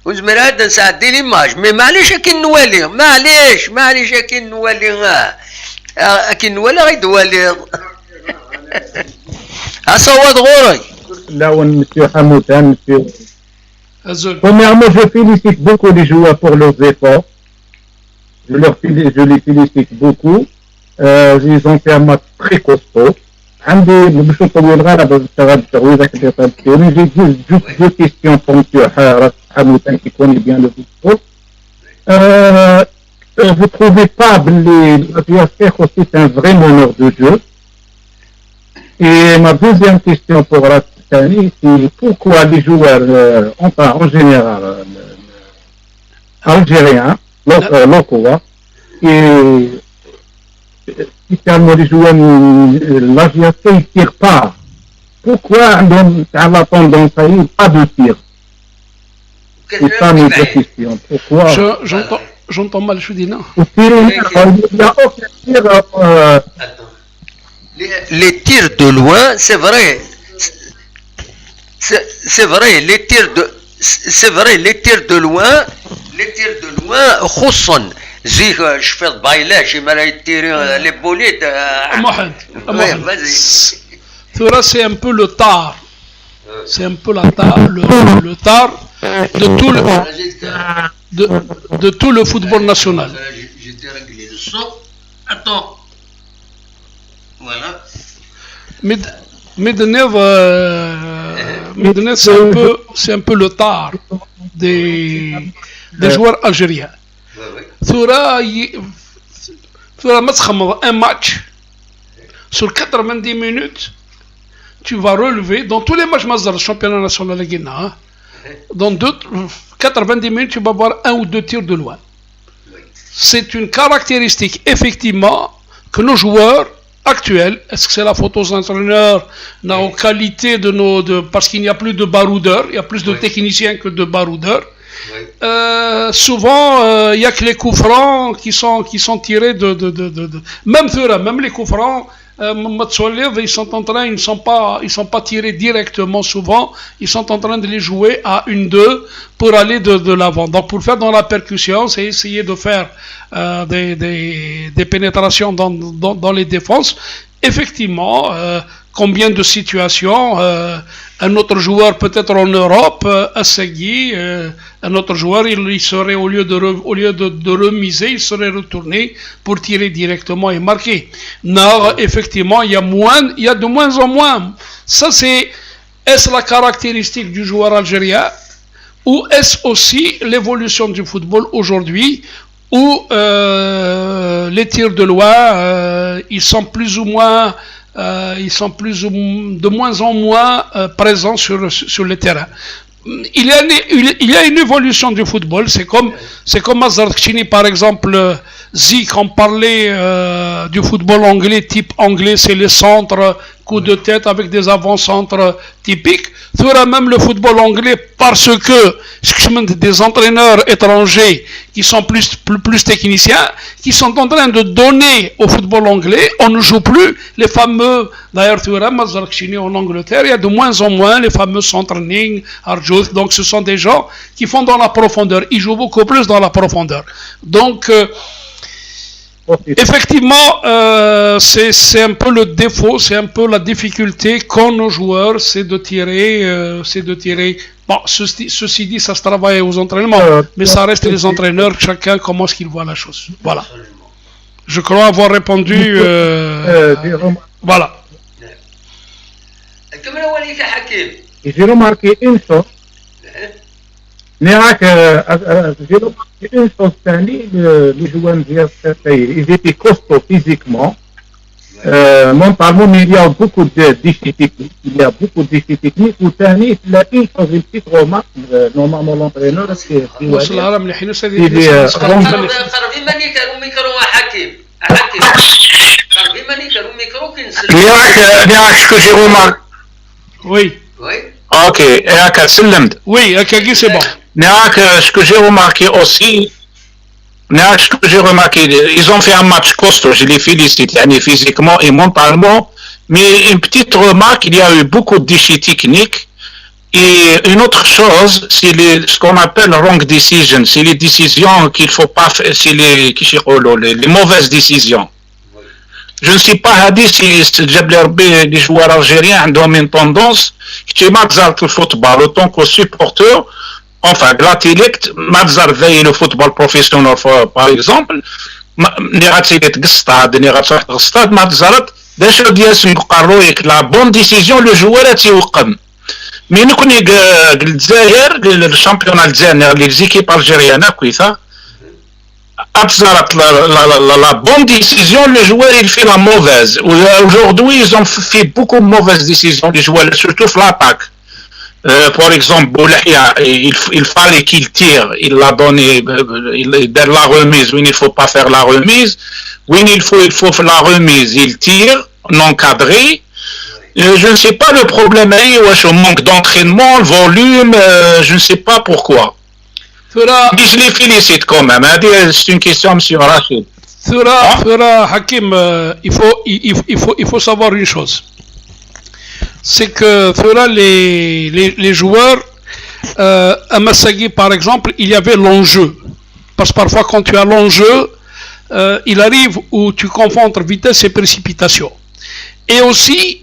وزمرات نساعدي ليماج مي معليش كاين نوالي معليش كاين نوالي كاين نوالي غيدوالي اصوات غوري لا monsieur Hamoutan, monsieur. Premièrement, je félicite beaucoup les joueurs pour leurs efforts. Je les félicite beaucoup. Ils ont fait un match très costaud. J'ai juste deux questions pour M. Hamoutan qui connaît bien le football. Vous ne trouvez pas l'adversaire aussi un vrai meneur de jeu? Et ma deuxième question pour Ratsani, c'est pourquoi les joueurs, en général, algériens, locaux, spécialement les joueurs l'Algérie ne tirent pas. Pourquoi on a la tendance à y pas de tir? C'est ça notre question. Pourquoi? J'entends mal, je dis non. Il n'y a aucun tir. Les tirs de loin, c'est vrai. C'est vrai, les tirs de loin, خصوصا زي شفت بايلا شي مرة يتيري لي بوليت محمد ثورة c'est un peu le tard. C'est un peu le tard de tout le football national. J'étais réglé le son. Attends. Voilà. Midnef, c'est un peu le tard des joueurs algériens. Thoura, un match sur 90 minutes, tu vas relever dans tous les matchs du championnat national de Guinée. Dans 90 minutes, tu vas avoir un ou deux tirs de loin. C'est une caractéristique, effectivement, que nos joueurs actuels, est-ce que c'est la faute aux entraîneurs, aux qualités parce qu'il n'y a plus de baroudeurs, il y a plus de techniciens que de baroudeurs. Souvent, il n'y a que les coups francs qui sont tirés même les coups francs. Ils sont pas tirés directement souvent, ils sont en train de les jouer à 1-2 pour aller de l'avant. Donc pour faire dans la percussion, c'est essayer de faire des pénétrations dans les défenses. Effectivement, combien de situations, un autre joueur peut-être en Europe, Assegui, un autre joueur, il serait au lieu de remiser, il serait retourné pour tirer directement et marquer. Non, effectivement, il y a de moins en moins. Ça, est-ce la caractéristique du joueur algérien ou est-ce aussi l'évolution du football aujourd'hui où les tirs de loin, ils sont plus ou moins de moins en moins présents sur le terrain. Il y a une évolution du football. C'est comme Mazar Kchini, par exemple, Zik, on parlait du football anglais, type anglais, c'est les centres, coups de tête avec des avant-centres typiques. Même le football anglais, parce que des entraîneurs étrangers qui sont plus techniciens, qui sont en train de donner au football anglais, on ne joue plus les fameux, d'ailleurs, Mazar Kchini en Angleterre, il y a de moins en moins les fameux centre-ning, Arjouth, donc ce sont des gens qui font dans la profondeur, ils jouent beaucoup plus dans la profondeur. Donc, effectivement, c'est un peu le défaut, c'est un peu la difficulté qu'ont nos joueurs, c'est de tirer. Bon, ceci dit, ça se travaille aux entraînements, mais ça reste les entraîneurs, chacun comment est-ce qu'il voit la chose. Voilà. Je crois avoir répondu. Voilà. J'ai remarqué une chose. J'ai remarqué une chose, les joueurs ils étaient costauds physiquement, mentalement, mais il y a beaucoup de défis techniques. Ou Tani, il a une chose, une petite remarque, normalement l'entraîneur, c'est ce que j'ai remarqué. Oui. Ok, oui, c'est bon. Ce que j'ai remarqué aussi, ils ont fait un match costaud, je les félicite, physiquement et mentalement, mais une petite remarque, il y a eu beaucoup de déchets techniques, et une autre chose, c'est ce qu'on appelle wrong decision, c'est les décisions qu'il ne faut pas faire, c'est les mauvaises décisions. Je ne sais pas si les joueurs algériens ont une tendance qui m'a le football autant que supporter, enfin l'athlète m'a veillé le football professionnel par exemple, la bonne décision le joueur est mais nous connaissons le championnat les équipes algériennes la bonne décision, le joueur il fait la mauvaise. Aujourd'hui, ils ont fait beaucoup de mauvaises décisions, les joueurs, surtout l'attaque. par exemple, Boulahia, il fallait qu'il tire, il l'a donné, il donne la remise, oui, il ne faut pas faire la remise, oui, il faut la remise, il tire, non cadré. Je ne sais pas le problème, au manque d'entraînement, le volume, je ne sais pas pourquoi. Mais je les félicite quand même, c'est une question, M. Rachid. Hakim, il faut savoir une chose. C'est que les joueurs, à Massagui par exemple, il y avait l'enjeu. Parce que parfois quand tu as l'enjeu, il arrive où tu confonds entre vitesse et précipitation. Et aussi,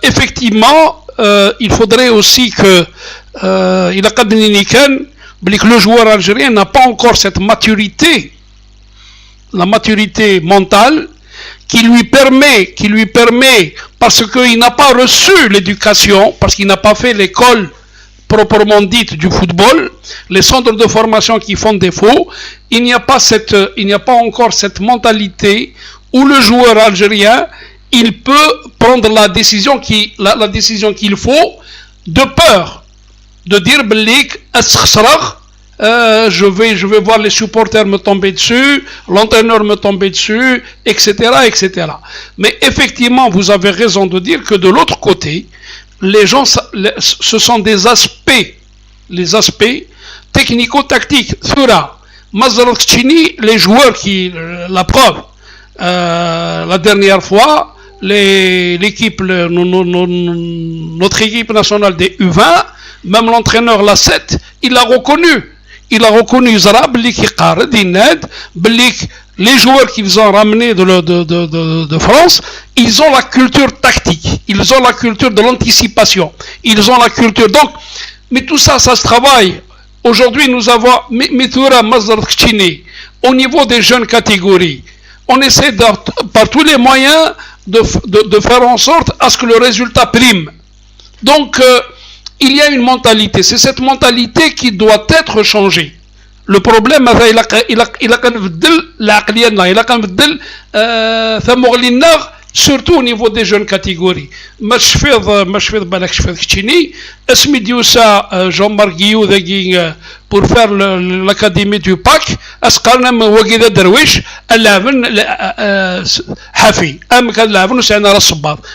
effectivement, il faudrait aussi que le joueur algérien n'a pas encore cette maturité, la maturité mentale, qui lui permet, parce qu'il n'a pas reçu l'éducation, parce qu'il n'a pas fait l'école proprement dite du football, les centres de formation qui font défaut, il n'y a pas encore cette mentalité où le joueur algérien, il peut prendre la décision qu'il faut, de peur de dire je vais voir les supporters me tomber dessus, l'entraîneur me tomber dessus, etc., etc. Mais effectivement, vous avez raison de dire que de l'autre côté, les gens, ce sont les aspects technico-tactiques. Les joueurs la preuve, la dernière fois, notre équipe nationale des U20, même l'entraîneur la 7, il l'a reconnu. Il a reconnu Zara, les joueurs qu'ils ont ramenés de France, ils ont la culture tactique, ils ont la culture de l'anticipation, ils ont la culture. Donc, mais tout ça, ça se travaille. Aujourd'hui, nous avons au niveau des jeunes catégories, on essaie par tous les moyens de faire en sorte à ce que le résultat prime. Donc, il y a une mentalité, c'est cette mentalité qui doit être changée. Le problème, surtout au niveau des jeunes catégories. Jean-Marc Guillou pour faire l'académie du PAC,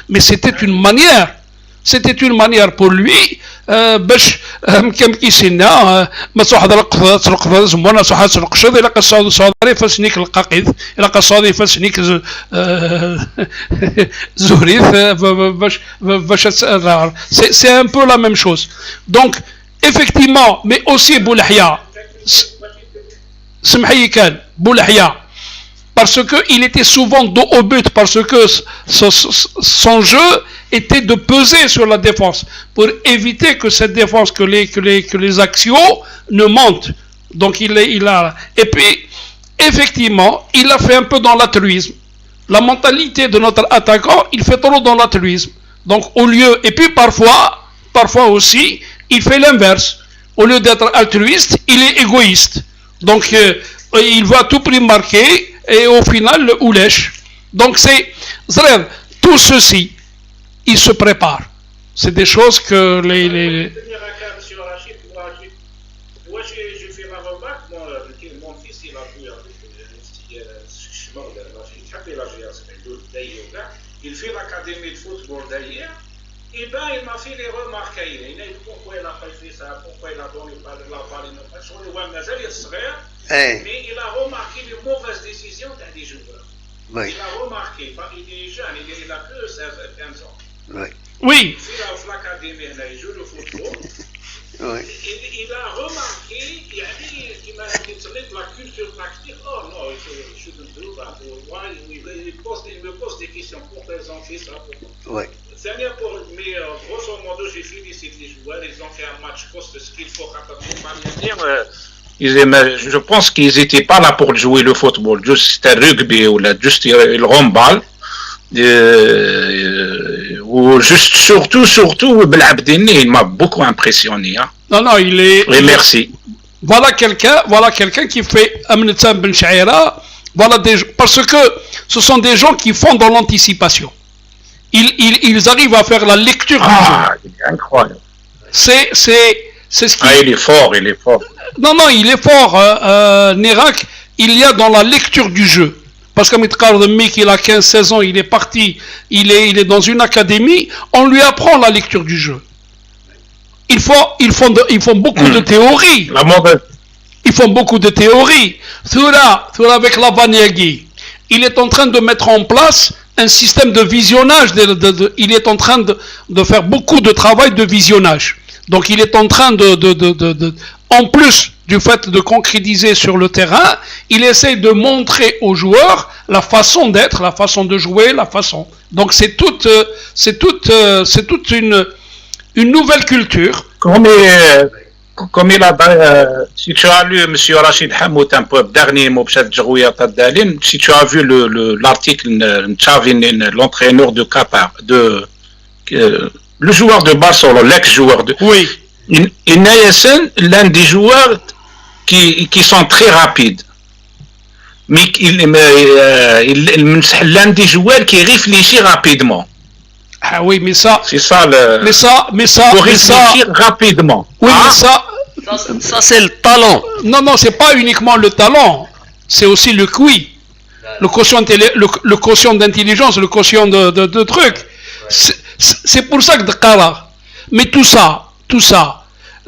mais c'était une manière pour lui باش كم كيسينا ما واحد ترقد زمونا واحد ترقشد الى قصاد فاسنيك القاقيد الى قصاد فاسنيك زهريث باش c'est un peu la même chose. Donc effectivement, mais aussi Boulahia سمحي كان Boulahia, parce qu'il était souvent dos au but, parce que son jeu était de peser sur la défense, pour éviter que cette défense, que les axiaux ne montent. Donc et puis, effectivement, il a fait un peu dans l'altruisme. La mentalité de notre attaquant, il fait trop dans l'altruisme. Donc et puis parfois aussi, il fait l'inverse. Au lieu d'être altruiste, il est égoïste. Donc il va à tout prix marquer, et au final, le oulèche. Donc tout ceci, il se prépare. C'est des choses que les... Moi, j'ai fait la remarque, mon fils, il a vu il fait l'académie de football d'ailleurs, et bien il m'a fait les remarques. Il a dit pourquoi il n'a pas fait ça, pourquoi il a donné la balle, mais il a remarqué les mauvaises décisions des joueurs. Oui. Il a remarqué, il est jeune, il a que 15 ans. Oui. Oui. Il joue le football. Oui. Il a remarqué, il m'a dit la culture tactique. Oh non, je suis de deux. Il me pose des questions. Pourquoi ils ont fait ça? Oui. Mais grosso modo, j'ai félicité les joueurs. Ils ont fait un match costaud, ce qu'il faut je pense qu'ils n'étaient pas là pour jouer le football, juste un rugby ou juste le handball. Ou juste surtout Belabdini, il m'a beaucoup impressionné. Hein. Non, il est. Et merci. Voilà quelqu'un qui fait Amnetan Ben Shaira. Parce que ce sont des gens qui font dans l'anticipation. Ils arrivent à faire la lecture du jeu. C'est incroyable. c'est ce qui... Ah, il est fort. Non, il est fort, Nérac. Il y a dans la lecture du jeu. Parce que Mitkar de Mik, il a 15-16 ans, il est parti, il est dans une académie, on lui apprend la lecture du jeu. Ils font beaucoup de théories. Ils font beaucoup de théories. Thura avec Lavaniagui, il est en train de mettre en place un système de visionnage. Il est en train de faire beaucoup de travail de visionnage. Donc il est en train en plus du fait de concrétiser sur le terrain, il essaie de montrer aux joueurs la façon d'être, la façon de jouer, la façon. Donc c'est toute une nouvelle culture. Comme il a si tu as lu M. Rachid Hamout un peu dernier mot si tu as vu l'article l'entraîneur de Qatar, le joueur de Barcelone, l'ex-joueur de... Oui. Il est l'un des joueurs qui sont très rapides. Mais l'un des joueurs qui réfléchit rapidement. Ah oui, mais ça... C'est ça le... Mais ça... Pour réfléchir rapidement. Oui, mais ça... Ça c'est le talent. Non, c'est pas uniquement le talent. C'est aussi le QI. Le quotient d'intelligence, le quotient de trucs. C'est pour ça que Dakar. Mais tout ça,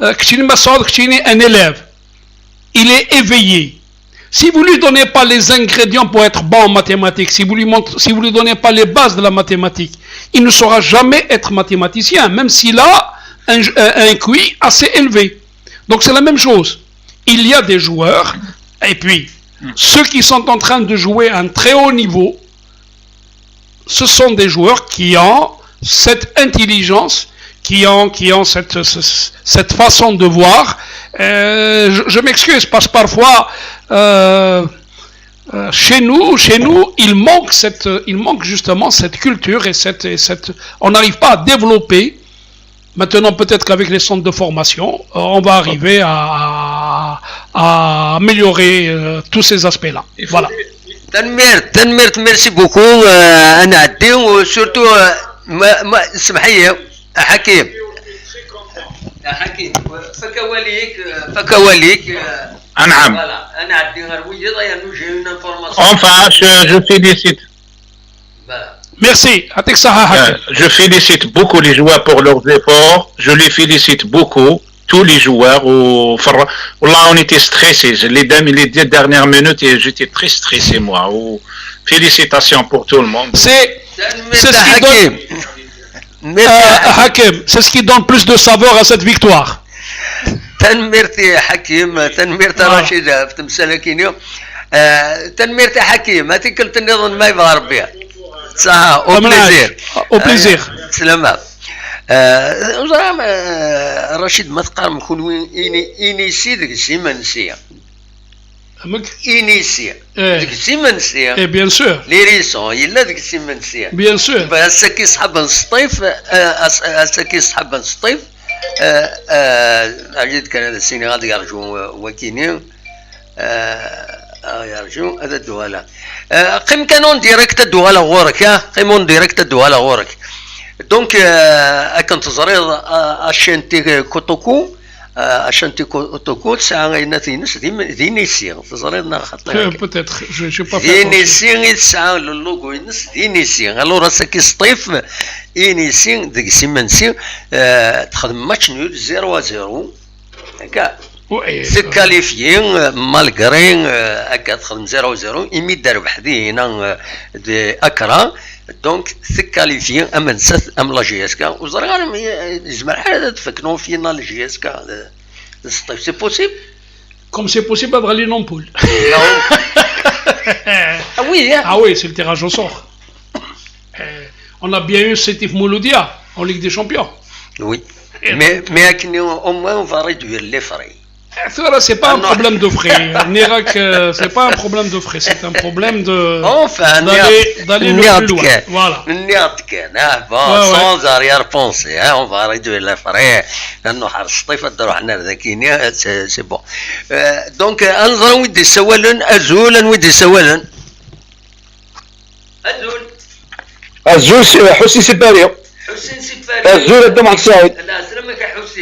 un élève, il est éveillé. Si vous lui donnez pas les ingrédients pour être bon en mathématiques, si vous lui donnez pas les bases de la mathématique, il ne saura jamais être mathématicien, même s'il a un QI assez élevé. Donc c'est la même chose. Il y a des joueurs, et puis ceux qui sont en train de jouer à un très haut niveau, ce sont des joueurs qui ont cette intelligence, qui ont cette façon de voir. Je m'excuse parce que parfois chez nous il manque justement cette culture et cette on n'arrive pas à développer. Maintenant peut-être qu'avec les centres de formation on va arriver à améliorer tous ces aspects-là. Voilà. Tanmir, merci beaucoup. Surtout اسمح لي حكيم فكواليك نعم انا عندي غير وجد انه جاي لنا انفورماسيون. Enfin, je félicite. Merci. Je félicite beaucoup les joueurs pour leurs efforts. Je les félicite beaucoup, tous les joueurs. Là, on était stressés. Les 10 dernières minutes, j'étais très stressé, moi. Félicitations pour tout le monde. C'est Hakim, c'est ce qui donne plus de saveur à cette victoire. تنميرتي حكيم تنميرتي رشيدة في تمسالكينيو تنميرتي حكيم هاتي كلت النظام ما يبغى ربيها صح او بليزير سلامة رشيد ما تقارن كون إنيسي ديك السيمانسية إنيسية ديك السيمانسية بيان سور لي ريسون يلا ديك السيمانسية بيان سور هسا كيصحاب نسطيف هسا كيصحاب نسطيف عجيت كان هذا السنغال يرجو وكيني يرجو هذا الدوالة قيم كانون ديريكت الدوالة غورك قيمون ديريكت الدوالة غورك دونك كنت زريض اشانتي كوتوكو اشانتي كوتوكو ساعه غينا تينس دي نيسي تزريضنا خاطر بوتيتر جو با دي نيسي ساعه اللوغو ينس دي نيسي الو راسا كيسطيف نيسي ديك سيمانسي تخدم ماتش نول 0-0 هكا سكاليفيين مالغرين هكا تخدم 0-0 يمي دار بحدينا دي اكرا دونك سكاليفيين اما نسات ام لا جي اس كا وزرغان يجمع حاجه تفكنوا فينا لا جي اس كا سي بوسيبل كوم سي بوسيبل ابغى لي نومبول ah oui c'est le tirage au sort on a bien eu Sétif Mouloudia en Ligue des Champions oui mais au moins on va réduire les frais. C'est pas un problème de frais. Nérac, c'est pas un problème de frais, c'est un problème de d'aller le plus loin. Voilà. Sans arrière-pensée, on va réduire les frais. لأنه حر الصيف نروح حنا ذاكينيا سي بون. دونك أنظر ودي سوالن أزول ودي سوالن. أزول حسين سباريو. حسين سباريو. أزول الدمع السعيد. لا سلامك حسين.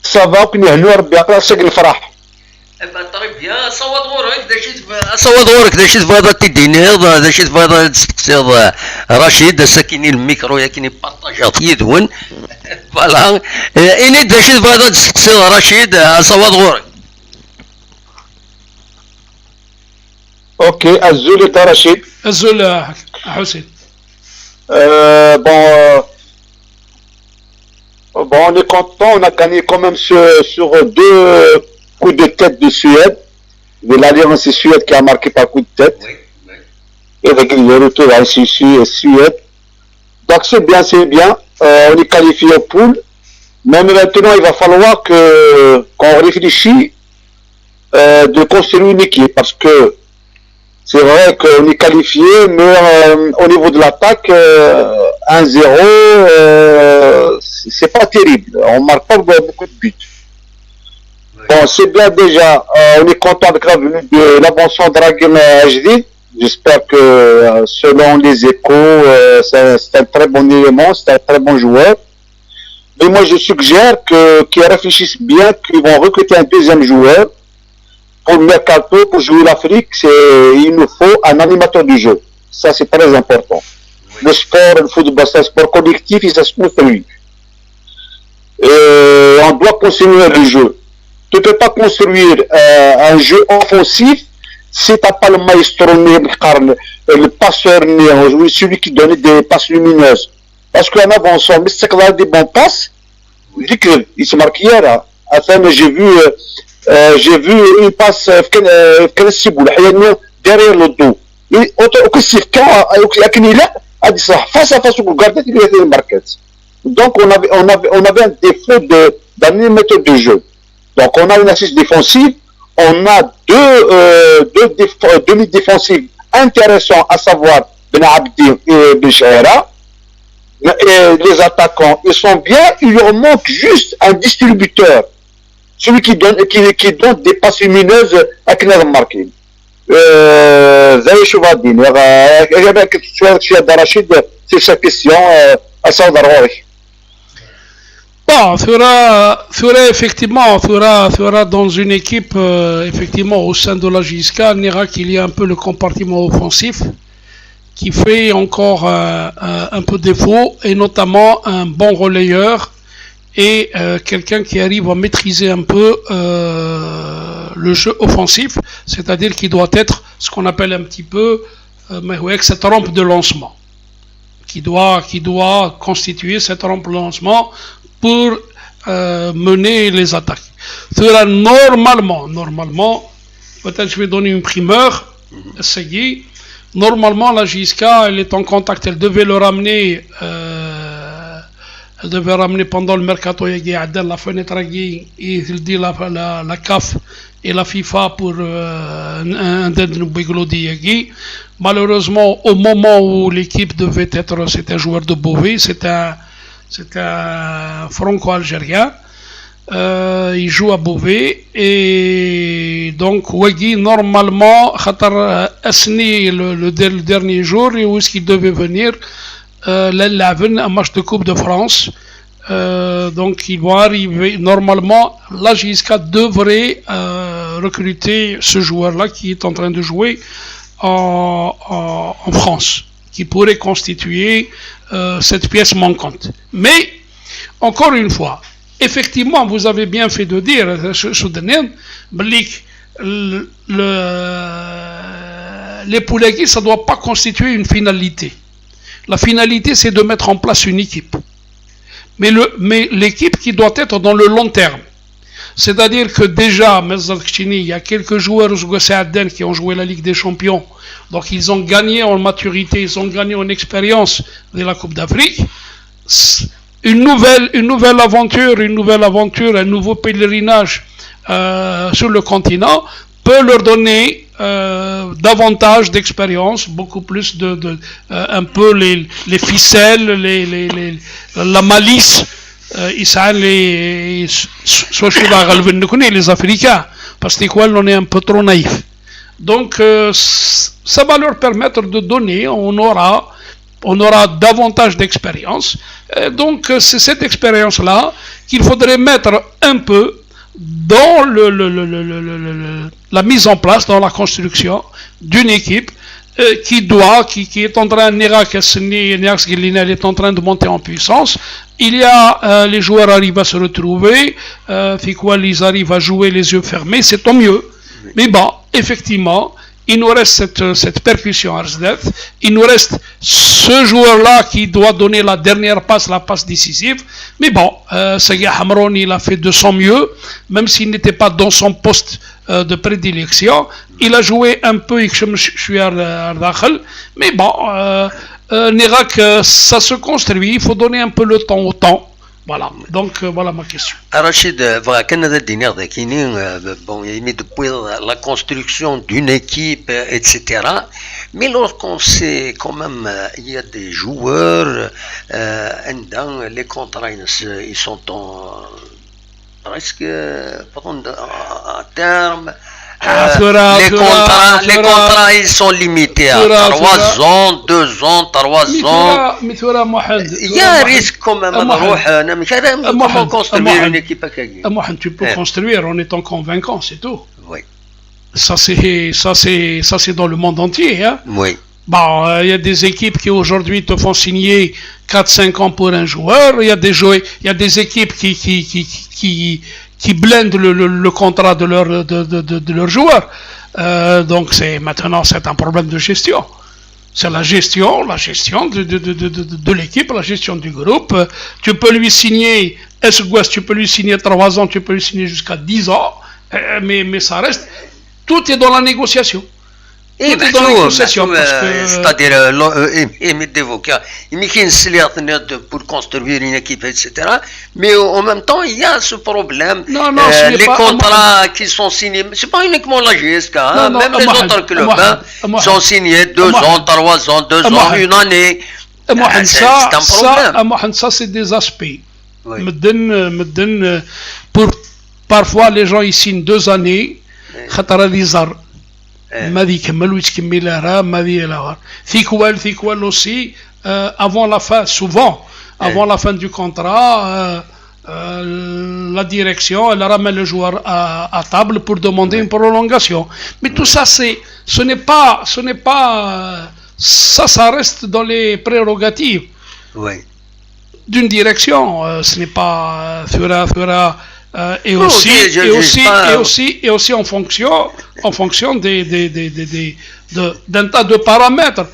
صافا كون يهنوا ربي يعطينا ساق الفرح. طيب بيان صوت غورك دا شي تفاضل تدينيض دا شي تفاضل تسقسيض رشيد ساكنين الميكرو ياكني بارطاجات يدون فوالا اني دا شي تفاضل تسقسيض رشيد صوت غورك. اوكي الزول تا رشيد. الزول حسين. Bon, on est content, on a gagné quand même sur 2 coups de tête de Suède. De l'Alliance Suède qui a marqué par coup de tête. Oui, oui. Et avec le retour à Suède. Donc c'est bien, c'est bien. On est qualifié au pool. Mais maintenant, il va falloir qu'on réfléchisse de construire une équipe. Parce que c'est vrai qu'on est qualifié, mais au niveau de l'attaque, 1-0, c'est pas terrible. On marque pas beaucoup de buts. Oui. Bon, c'est bien déjà. On est content avec la venue de l'avancement de Dragin Ajdid. J'espère que selon les échos, c'est un très bon élément, c'est un très bon joueur. Mais moi, je suggère qu'ils réfléchissent bien, qu'ils vont recruter un deuxième joueur. Pour le mercato, pour jouer l'Afrique, il nous faut un animateur du jeu. Ça, c'est très important. Oui. Le sport, le football, c'est un sport collectif et ça se construit. On doit continuer le jeu. Tu ne peux pas construire un jeu offensif si tu n'as pas le maestro, le passeur, celui qui donne des passes lumineuses. Parce qu'en avançant, mais c'est qu'il a des bons passes, il se marque hier. Enfin, j'ai vu une passe derrière le dos. Face à face au gardien, il était marqué. Donc on avait un défaut d'animateur de jeu. Donc on a une assise défensive, on a deux demi-défensifs intéressants, à savoir Ben Abdi et Ben Chahira. Les attaquants, ils sont bien, il leur manque juste un distributeur. Celui qui donne des passes lumineuses à Knad Markin. شو غادين شويه رشيد في sa question à Saoud Roy. Bon, Thura effectivement, Thura dans une équipe, effectivement, au sein de la JSK, on dira qu'il y a un peu le compartiment offensif qui fait encore un peu défaut, et notamment un bon relayeur et quelqu'un qui arrive à maîtriser un peu le jeu offensif, c'est-à-dire qu'il doit être ce qu'on appelle un petit peu cette rampe de lancement, qui doit constituer cette rampe de lancement pour mener les attaques. Normalement, peut-être je vais donner une primeur, normalement la JSK, elle est en contact, elle devait le ramener pendant le mercato la fenêtre il dit la CAF et la FIFA pour un malheureusement au moment où l'équipe devait être, c'est un joueur de Beauvais, c'est un franco-algérien, il joue à Beauvais, et donc Wagui normalement Asni le dernier jour où est-ce qu'il devait venir un match de Coupe de France, donc il va arriver normalement. La JSK devrait recruter ce joueur-là qui est en train de jouer en France, qui pourrait constituer cette pièce manquante. Mais encore une fois, effectivement, vous avez bien fait de dire, les Poulegui, ça ne doit pas constituer une finalité. La finalité, c'est de mettre en place une équipe. Mais l'équipe qui doit être dans le long terme. C'est-à-dire que déjà, il y a quelques joueurs qui ont joué la Ligue des Champions. Donc ils ont gagné en maturité, ils ont gagné en expérience de la Coupe d'Afrique. Une nouvelle aventure, un nouveau pèlerinage sur le continent peut leur donner davantage d'expérience, beaucoup plus un peu les ficelles, la malice. Les Africains, parce que on est un peu trop naïf. Donc ça va leur permettre de donner, on aura on aura davantage d'expérience. Donc c'est cette expérience-là qu'il faudrait mettre un peu dans la mise en place, dans la construction d'une équipe qui est en train, est en train de monter en puissance. Il y a, les joueurs arrivent à se retrouver, ils arrivent à jouer les yeux fermés, c'est tant mieux. Mais bon, effectivement, il nous reste cette percussion Arsdef, il nous reste ce joueur-là qui doit donner la dernière passe, la passe décisive. Mais bon, Sagia Hamron, il a fait de son mieux, même s'il n'était pas dans son poste de prédilection. Il a joué un peu, mais bon, Nérak, ça se construit, il faut donner un peu le temps au temps. Voilà, donc voilà ma question. Rachid, bon, depuis la construction d'une équipe, etc. Mais lorsqu'on sait quand même, il y a des joueurs, dans les contrats, ils sont presque à terme. Les contrats ils sont limités à 3 ans, 2 ans, 3 ans. Il y a un risque quand même. Comment construire une équipe à Kagui? Tu peux construire en étant convaincant, c'est tout. Oui. Ça c'est dans le monde entier. Hein? Oui. Bon, il y a des équipes qui aujourd'hui te font signer 4-5 ans pour un joueur. Il y a des équipes qui blindent le contrat de leurs joueurs. Donc maintenant c'est un problème de gestion. C'est la gestion de l'équipe, la gestion du groupe. Tu peux lui signer, tu peux lui signer 3 ans, tu peux lui signer jusqu'à 10 ans, mais ça reste, tout est dans la négociation. C'est-à-dire, pour construire une équipe, etc. Mais en même temps, il y a ce problème. Les contrats qui sont signés, c'est pas uniquement la GSK, même les autres clubs sont signés 2 ans, 3 ans, 2 ans, 1 année. C'est un problème. Ça, c'est des aspects. Parfois, les gens ils signent 2 années. ما كمل ويتكملها ما ذي لا ثيكوال aussi avant la fin, souvent avant la fin du contrat, la direction elle ramène le joueur à table pour demander une prolongation. Mais tout ça ce n'est pas ça reste dans les prérogatives d'une direction. Ce n'est pas et aussi en fonction d'un tas de paramètres.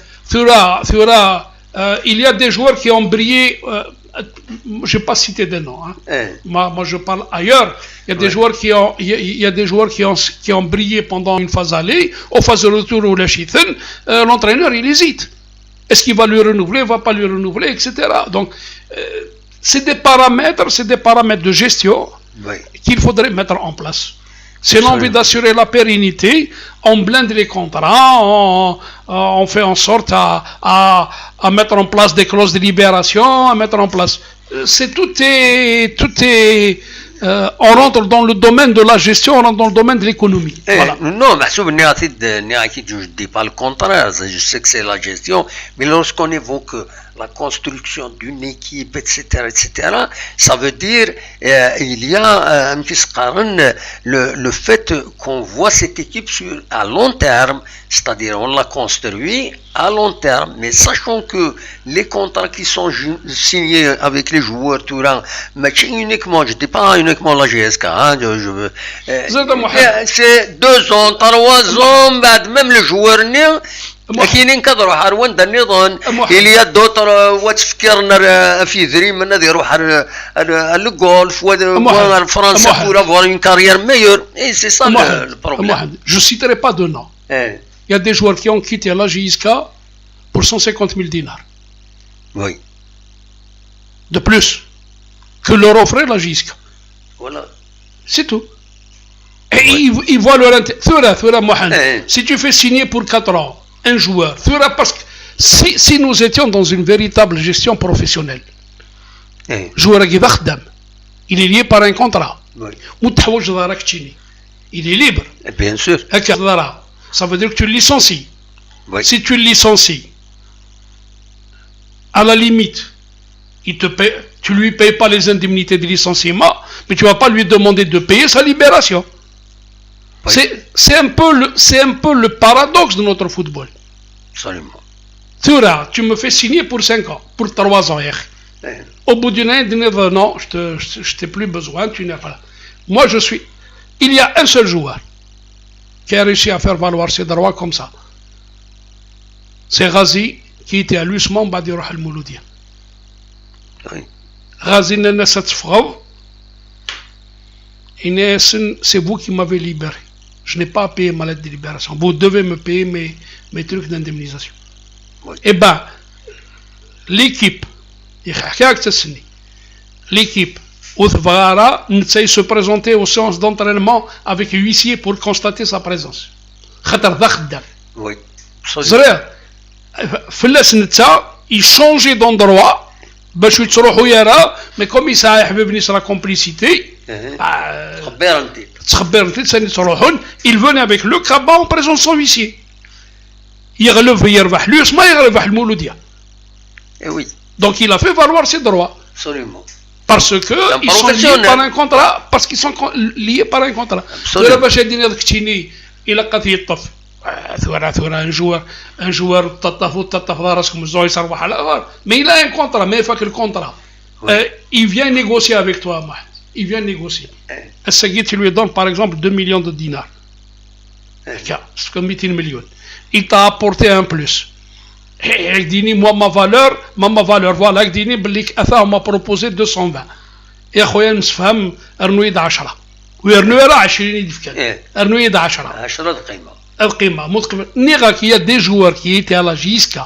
Il y a des joueurs qui ont brillé, je ne vais pas citer des noms, moi je parle ailleurs. Il y a des joueurs qui ont brillé pendant une phase aller, aux phases de retour ou la chithen, l'entraîneur il hésite. Est-ce qu'il va lui renouveler, il ne va pas lui renouveler, etc. Donc c'est des paramètres de gestion qu'il faudrait mettre en place. C'est l'envie d'assurer la pérennité, on blinde les contrats, on fait en sorte à mettre en place des clauses de libération, à mettre en place. On rentre dans le domaine de la gestion, on rentre dans le domaine de l'économie. Voilà. Non, mais je ne dis pas le contraire, je sais que c'est la gestion, mais lorsqu'on évoque la construction d'une équipe, etc., ça veut dire il y a un petit le fait qu'on voit cette équipe à long terme, c'est-à-dire on la construit à long terme, mais sachant que les contrats qui sont signés avec les joueurs Touran, mais uniquement, je ne dis pas uniquement la GSK, c'est 2 ans, 3 ans, même le joueur لكن كضروا حروان النظام اللي يدوتر وتفكرنا في ذري من هذا يروح الجولف وفرنسا pour avoir une carrière meilleure et c'est ça le problème. Je citerai pas de nom. Il y a des joueurs qui ont quitté la JSK pour 150 000 dinars. Oui. De plus que leur offrait la JSK. Voilà. C'est tout. Et ils voient leur intérêt. Si tu fais signer pour 4 ans un joueur, parce que si nous étions dans une véritable gestion professionnelle, joueur il est lié par un contrat. Il est libre. Bien sûr. Ça veut dire que tu le licencies. Si tu le licencies, à la limite, tu lui payes pas les indemnités de licenciement, mais tu vas pas lui demander de payer sa libération. Oui. C'est un peu le paradoxe de notre football. Absolument. Tu me fais signer pour 5 ans, pour 3 ans. Oui. Au bout d'une année, non, je t'ai plus besoin, tu n'es pas là. Moi, il y a un seul joueur qui a réussi à faire valoir ses droits comme ça. C'est Ghazi, qui était à l'Usman Badir al-Mouloudia. Oui. Ghazi c'est vous qui m'avez libéré. Je n'ai pas à payer ma lettre de libération. Vous devez me payer mes trucs d'indemnisation. Oui. Eh bien, l'équipe, se présenter aux séances d'entraînement avec huissier pour constater sa présence. Oui. Il changeait d'endroit. Mais comme il s'est la complicité, il venait avec le cabas en présence de son huissier. Donc il a fait valoir ses droits. Absolument. Parce qu'ils sont liés par un contrat. Parce qu'ils sont liés par un contrat. Un joueur mais il a un contrat, mais il faut que le contrat il vient négocier avec toi. Il vient négocier. Tu lui donne par exemple 2 millions de dinars. C'est comme 200 millions. Il t'a apporté un plus. Il dit moi ma valeur voilà, il dit on m'a proposé 220. يا خويا نفهم ارنويد 10 ويرنويد 20 يدفك ارنويد 10 القيمة. Il y a des joueurs qui étaient à la JSK,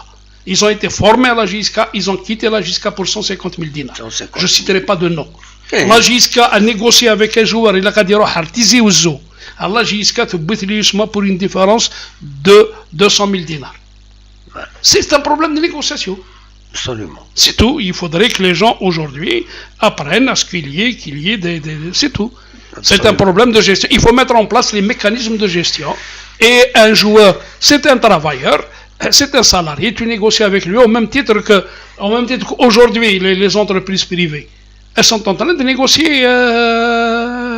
ils ont été formés à la JSK, ils ont quitté la JSK pour 150 000 dinars. Je ne citerai pas de nom. La JSK a négocié avec un joueur, il a dit Tizi Ouzou. La JSK te botte l'USMA pour une différence de 200 000 dinars. C'est un problème de négociation. Absolument. C'est tout. Il faudrait que les gens aujourd'hui apprennent à ce qu'il y ait des c'est tout. Absolument. C'est un problème de gestion. Il faut mettre en place les mécanismes de gestion. Et un joueur, c'est un travailleur, c'est un salarié, tu négocies avec lui au même titre qu'aujourd'hui les entreprises privées, elles sont en train de négocier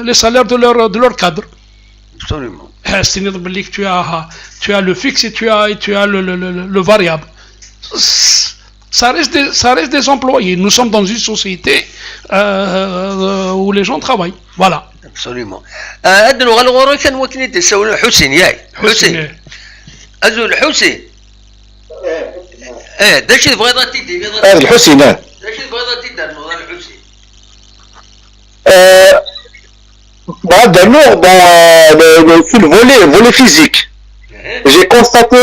les salaires de leur cadre. Absolument. Tu as le fixe et tu as le variable. Ça reste des employés. Nous sommes dans une société où les gens travaillent. Voilà. Absolument. هاد اللغة الغورة كان وكني تساوي حسين ياي حسين أزول حسين داش تبغي تدير الحسين داش تبغي تدير اللغة الحسين sur le volet physique. J'ai constaté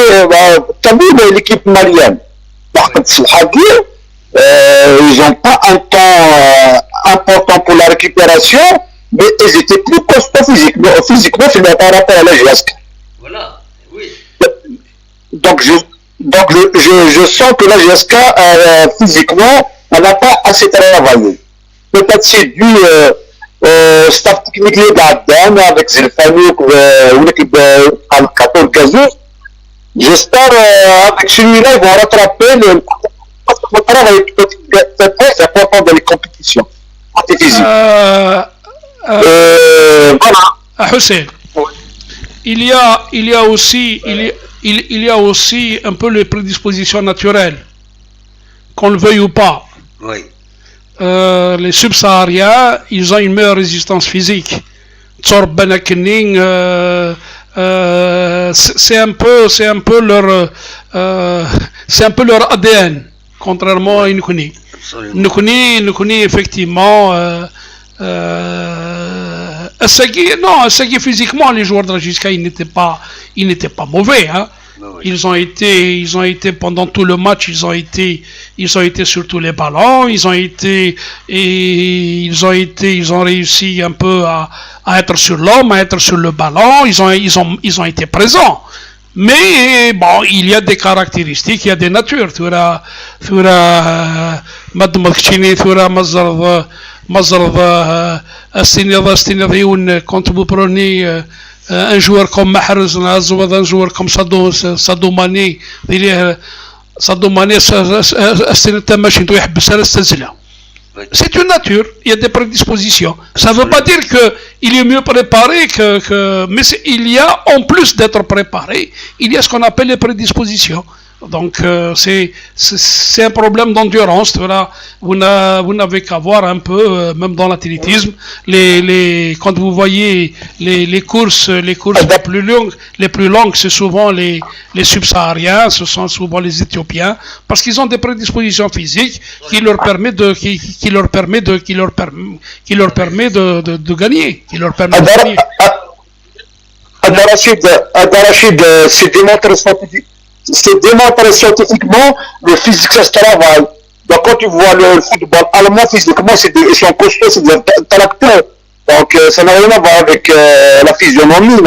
l'équipe malienne. Ils n'ont pas un temps important pour la récupération, mais ils étaient plus costauds physiquement par rapport à la GSK. Voilà, oui. Donc je sens que la GSK physiquement, elle n'a pas assez travaillé. Peut-être c'est dû au staff technique avec Zilfanouk ou l'équipe Al-Qatar Gazou. J'espère avec celui-là, ils vont rattraper le travail très important dans les compétitions. Voilà. Hussein, il y a aussi un peu les prédispositions naturelles, qu'on le veuille ou pas. Oui. Les subsahariens, ils ont une meilleure résistance physique. C'est un peu leur ADN, contrairement à Nkouni. Nkouni effectivement Assagui physiquement, les joueurs de la JSK, ils n'étaient pas mauvais, hein. Oui. Ils ont été pendant tout le match, ils ont été sur tous les ballons, ils ont réussi un peu à être sur l'homme, à être sur le ballon, ils ont été présents. Mais bon, il y a des caractéristiques, il y a des natures. Quand vous prenez un joueur comme Mahrez, un joueur comme Sadio Mané, Sadio Mané, c'est une nature, il y a des prédispositions. Ça ne veut pas dire qu'il est mieux préparé mais il y a, en plus d'être préparé, il y a ce qu'on appelle les prédispositions. Donc c'est un problème d'endurance. Voilà, vous n'avez qu'à voir un peu, même dans l'athlétisme, quand vous voyez les courses les plus longues, c'est souvent les subsahariens, ce sont souvent les Éthiopiens, parce qu'ils ont des prédispositions physiques qui leur permet de gagner, Rachid, c'est démontré scientifiquement, le physique ça se travaille. Donc quand tu vois le football allemand, physiquement ils sont costauds, c'est des tracteurs. Donc ça n'a rien à voir avec la physionomie,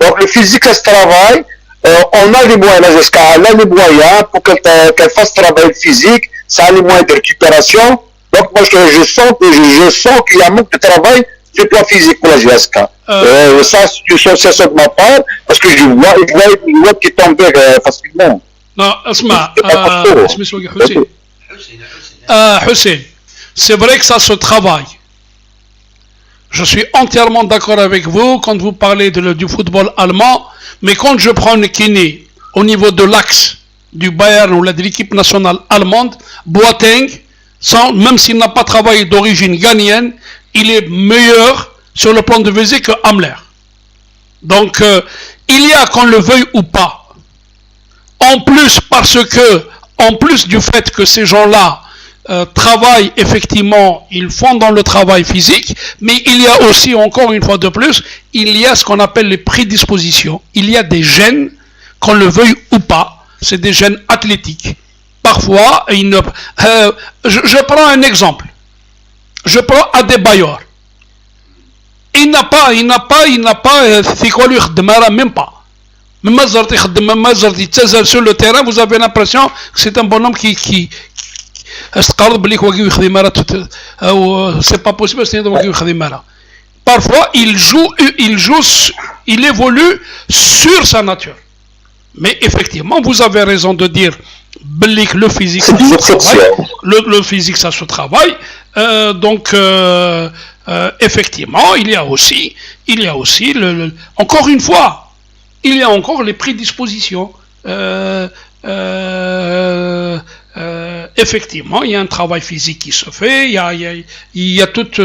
donc le physique ça se travaille. On a les moyens, la GSK a les moyens pour qu'elle fasse travail physique, ça a les moyens de récupération. Donc moi je sens qu'il y a un manque de travail sur le plan physique pour la GSK. Ça, c'est ça de ma part, parce que je vois qu'il tombe facilement. Non, Hussein, c'est vrai que ça se travaille. Je suis entièrement d'accord avec vous quand vous parlez du football allemand, mais quand je prends le kiné au niveau de l'axe du Bayern ou de l'équipe nationale allemande, Boateng, même s'il n'a pas travaillé d'origine ghanéenne, il est meilleur sur le plan de visée que Hamler. Donc, il y a, qu'on le veuille ou pas, en plus du fait que ces gens-là travaillent effectivement, ils font dans le travail physique, mais il y a aussi, encore une fois de plus, il y a ce qu'on appelle les prédispositions. Il y a des gènes, qu'on le veuille ou pas, c'est des gènes athlétiques. Parfois, je prends un exemple. Je prends Adebayor. Il n'a pas, c'est quoi lui, même pas. Sur le terrain, vous avez l'impression que c'est un bonhomme qui c'est pas possible, parfois il évolue sur sa nature. Mais effectivement, vous avez raison de dire le physique, le physique, ça se travaille. Donc, effectivement, il y a aussi encore une fois, il y a encore les prédispositions. Effectivement, il y a un travail physique qui se fait, il y a tout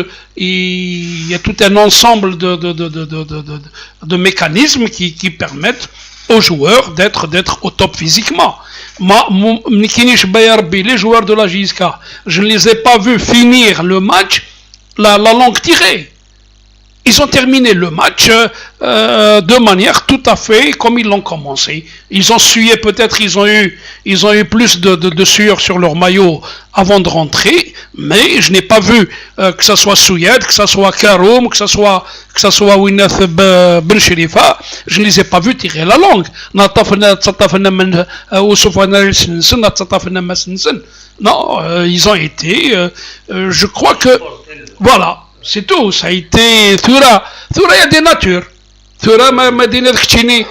un ensemble de mécanismes qui permettent aux joueurs d'être au top physiquement. Les joueurs de la JSK, je ne les ai pas vus finir le match la longue tirée. Ils ont terminé le match de manière tout à fait comme ils l'ont commencé. Ils ont sué, peut-être ils ont eu plus de sueur sur leur maillot avant de rentrer, mais je n'ai pas vu que ce soit Souyed, que ce soit Karoum, que ce soit Winath Ben Sherifa, je ne les ai pas vus tirer la langue. Non, ils ont été, je crois que, voilà. C'est tout, ça a été Thura, il y a des natures. Thura, Medina Kchini,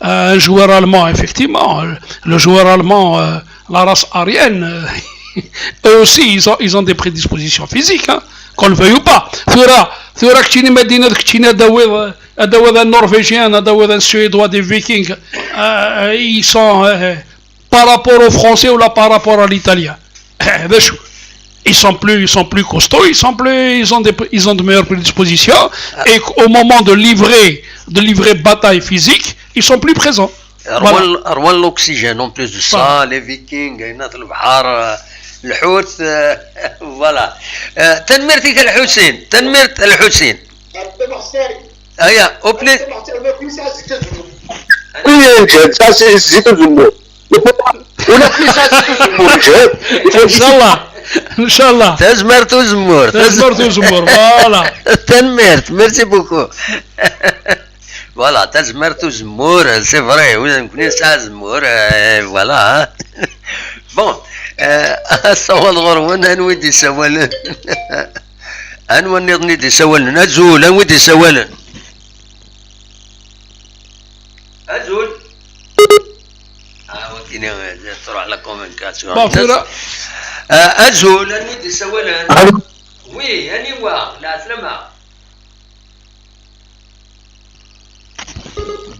un joueur allemand, effectivement. Le joueur allemand, la race aryenne, eux aussi, ils ont des prédispositions physiques, hein, qu'on le veuille ou pas. Thura Kchini, Medina Kchini, un Norvégien, un Suédois, des Vikings, ils sont par rapport aux Français ou là par rapport à l'Italien. Ils sont plus costauds, ils ont de meilleures prédispositions, et au moment de livrer bataille physique, ils sont plus présents. Voilà. L'oxygène, en plus de ça, les Vikings, le Hout, voilà. تنمرتي الحسين ايا اوبلي ça c'est tout le monde. ان شاء الله تزمرت وزمور فوالا تنمرت ميرسي بوكو فوالا تزمرت وزمور سي فري يمكن ساعه زمور فوالا بون الصوال غروان انودي سوالن انوني دي سوالن ازول انودي سوالن ازول كاين تروح على كومونيكاسيون ازول اني سوالا وي يعني لا سلامه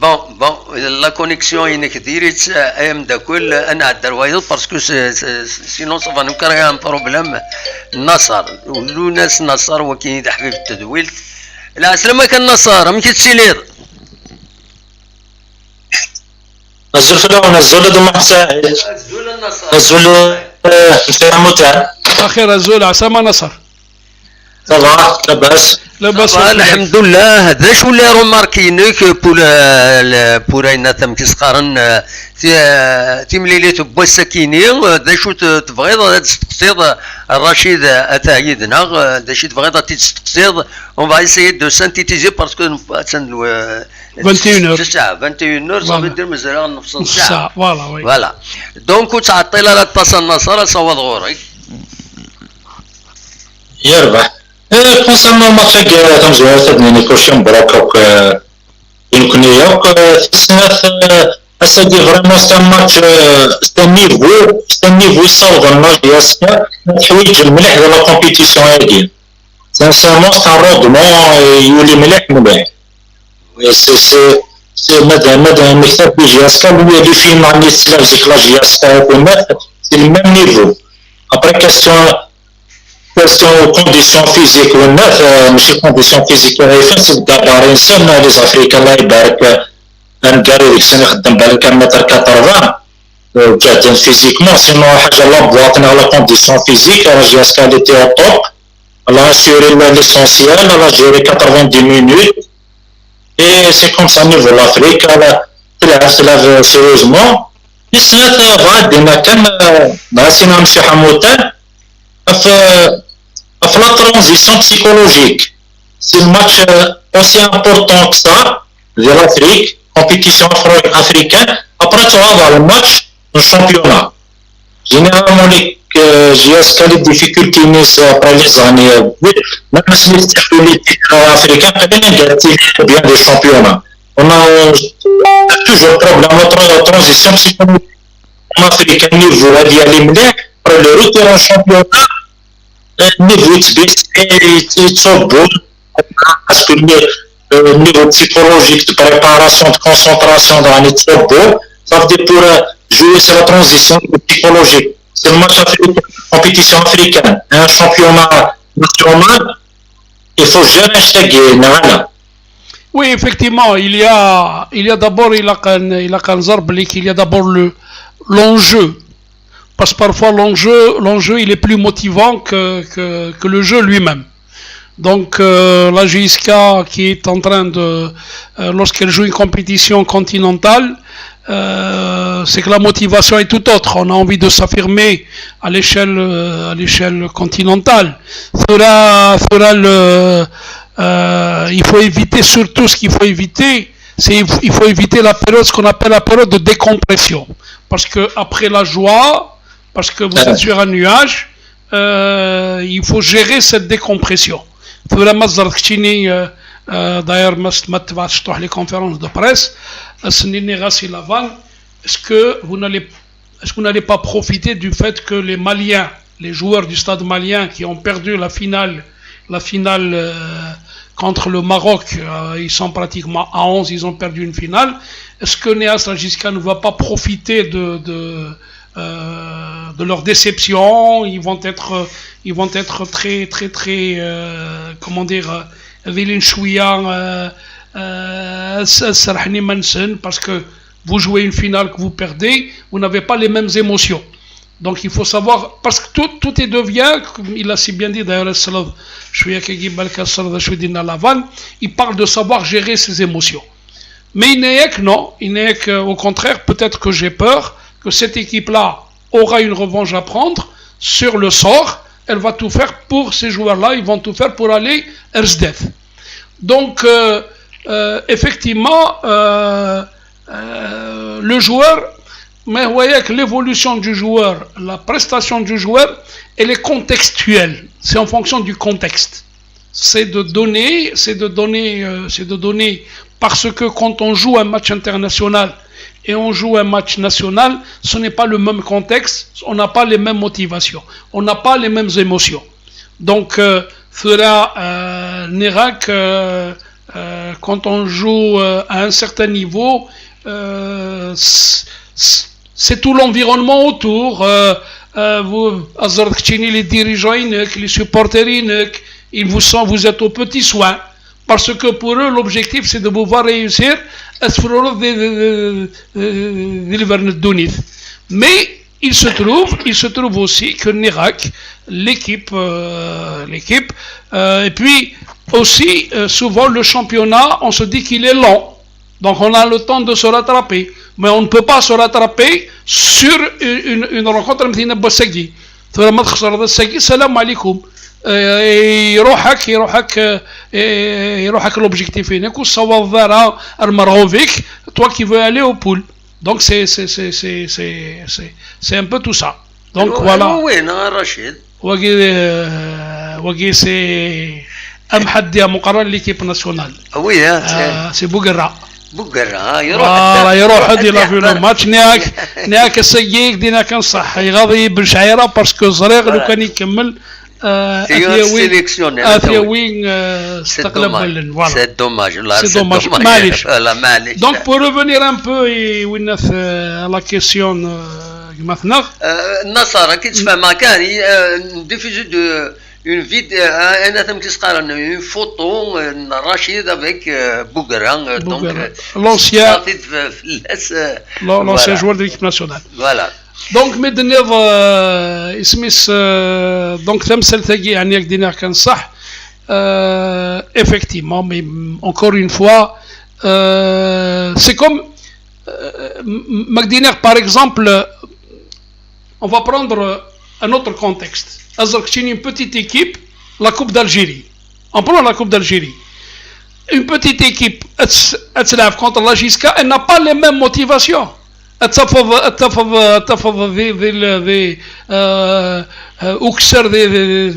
بون لا كونيكسيون انك ديريت ايام دا كل انا على الدروايض باسكو سينون سافا نكرا ان بروبليم النصر ولو ناس نصر وكاين تحفيف التدويل لا سلامه كان نصر ملي تسيلير الزول فلان الزول دو محسن الزول النصر الزول متاع اخيرا الزول عسامه نصر صباح لاباس الحمد لله هذا شو اللي روماركينيك بور اين تم كيسقارن تيمليليت بوساكيني هذا شو تبغيض تستقصيد الرشيد اتايدنا هذا شي تبغيض تستقصيد اون فا ايسيي دو سانتيتيزي باسكو 21 ساعه 21 صافي دير مزال نص ساعه فوالا دونك تعطي لها الطاسه النصارى صواد غوري يربح concernant le match comme je l'ai dit, les prochains blocs يمكن c'est vraiment c'est un match c'est un niveau يصاوب الناس الحوايج المليح ديال لا كومبيتيسيون هادي سانسيرمون c'est un rendement يولي مليح سي ماذا مكتب جياسكا اللي فيه مع الناس ديك لا جياسكا كنا c'est le même niveau après question conditions physiques والناس ماشي conditions physiques كيفاش تدبر انسان لي افريكان الله يبارك نقاري ديك السنه خدام بالك متر 80 جاهدين فيزيكمون سينو حاجه لا بواطنا على كونديسيون فيزيك راه جاسكا لي تي او توب الله اسيوري ليسونسيال الله جيري 90 مينوت اي سي كوم سا نيفو لافريك تلعب سيريوزمون السنه غادينا كان ناسينا نمشي حموتان في la transition psychologique. C'est le match aussi important que ça de l'Afrique, compétition africaine. Après, tu vas avoir le match du championnat. Généralement, les JSK, les difficultés après les années, même si les africains prennent bien des championnats. On a toujours problème de transition psychologique. En Afrique, niveau d'y aller, après le retour en championnat, niveau يتصبوا parce que le niveau psychologique de préparation de concentration راني تصبوا ça veut dire pour jouer sur la transition psychologique c'est le match africain compétition africaine un championnat national il faut gérer chaque game. Oui, effectivement, il y a d'abord il y a d'abord l'enjeu. Parce que parfois l'enjeu il est plus motivant que le jeu lui-même. Donc la JSK qui est en train de, lorsqu'elle joue une compétition continentale, c'est que la motivation est tout autre. On a envie de s'affirmer à l'échelle continentale. Il faut éviter surtout ce qu'il faut éviter, il faut éviter la période, ce qu'on appelle la période de décompression. Parce que après la joie, parce que vous êtes sur un nuage, il faut gérer cette décompression. D'ailleurs, les conférences de presse, est-ce que vous n'allez pas profiter du fait que les Maliens, les joueurs du stade malien qui ont perdu la finale contre le Maroc, ils sont pratiquement à 11, ils ont perdu une finale. Est-ce que Neas Rajiska ne va pas profiter de leur déception? Ils vont être très comment dire, parce que vous jouez une finale que vous perdez, vous n'avez pas les mêmes émotions. Donc il faut savoir, parce que tout devient, comme il a si bien dit d'ailleurs, il parle de savoir gérer ses émotions. Mais au contraire, peut-être que j'ai peur que cette équipe-là aura une revanche à prendre sur le sort. Elle va tout faire pour ces joueurs-là, ils vont tout faire pour aller Ersdeath. Donc, effectivement, le joueur, mais vous voyez que l'évolution du joueur, la prestation du joueur, elle est contextuelle. C'est en fonction du contexte. C'est de donner, parce que quand on joue un match international et on joue un match national, ce n'est pas le même contexte, on n'a pas les mêmes motivations, on n'a pas les mêmes émotions. Donc, Nérac, quand on joue à un certain niveau, c'est tout l'environnement autour. Vous, les dirigeants, les supporters, ils vous sentent, vous êtes aux petits soins. Parce que pour eux, l'objectif, c'est de pouvoir réussir à se faire mais il se trouve aussi que Nérac, l'équipe, et puis aussi, souvent, le championnat, on se dit qu'il est lent. Donc, on a le temps de se rattraper. Mais on ne peut pas se rattraper sur une rencontre avec une Bossagui. Salam alaikum. يروحك l'objectif هناك والصواب ضارة المرغوفيك toi qui veux aller au pool. Donc c'est un peu tout ça. Donc voilà. وين رشيد؟ وقي سي أمحد يا مقرن ليكيب ناسيونال. وي سي بوغرا. بوغرا يروح هدي لا في لو ماتش نياك السييك دينا كنصح يغاضي بالشعيرة باسكو زريغ لو كان يكمل وين استقلب بلن. C'est dommage. C'est dommage. معليش. Donc pour revenir un peu à la question مثلا النصارى كي تسمع ما كان ديفيزي دو une vidéo انا ثم كيسقال une photo رشيد avec Bougueran donc l'ancien joueur de l'équipe nationale. Voilà. Donc مدنيض اسميس donc تمثل ثقي يعني يقدينا كان صح effectivement mais encore une fois c'est comme Magdiner par exemple on va prendre un autre contexte. Une petite équipe, la Coupe d'Algérie. On prend la Coupe d'Algérie. Une petite équipe, elle se lève contre la JSCA, elle n'a pas les mêmes motivations.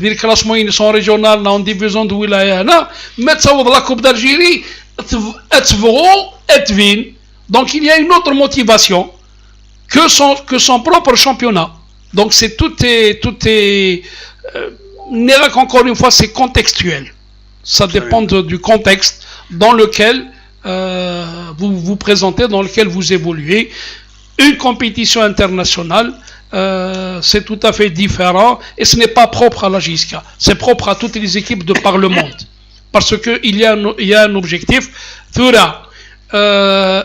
des classements sont régionaux en division de wilaya, mais la Coupe d'Algérie, donc il y a une autre motivation que son propre championnat. Donc tout est encore une fois c'est contextuel. Ça dépend du contexte dans lequel vous vous présentez, dans lequel vous évoluez. Une compétition internationale, c'est tout à fait différent et ce n'est pas propre à la JSCA. C'est propre à toutes les équipes de par le monde. Parce qu'il y a un objectif.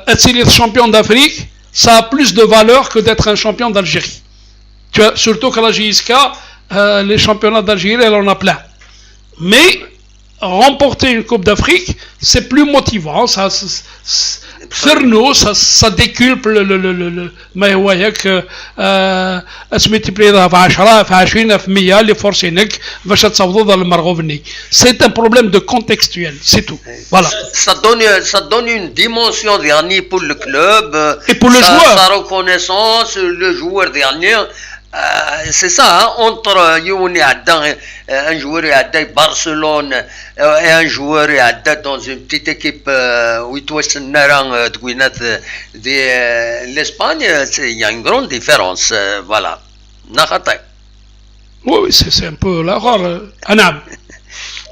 Être champion d'Afrique, ça a plus de valeur que d'être un champion d'Algérie. Surtout qu'à la JSCA, les championnats d'Algérie, elle en a plein. Mais remporter une Coupe d'Afrique, c'est plus motivant. Ça décuple ما هو هيك multiplié في 10 في 20 في 100 les forces هناك باش تصوضوا ضل المرغوبني. C'est un problème de contextuel, c'est tout. Voilà. Ça donne une dimension dernière pour le club et pour le joueur. Sa reconnaissance, le joueur dernier. C'est ça, hein, entre un joueur à Barcelone et un joueur dans une petite équipe où il de l'Espagne, il y a une grande différence. Voilà. Oui, c'est un peu l'erreur. Anam.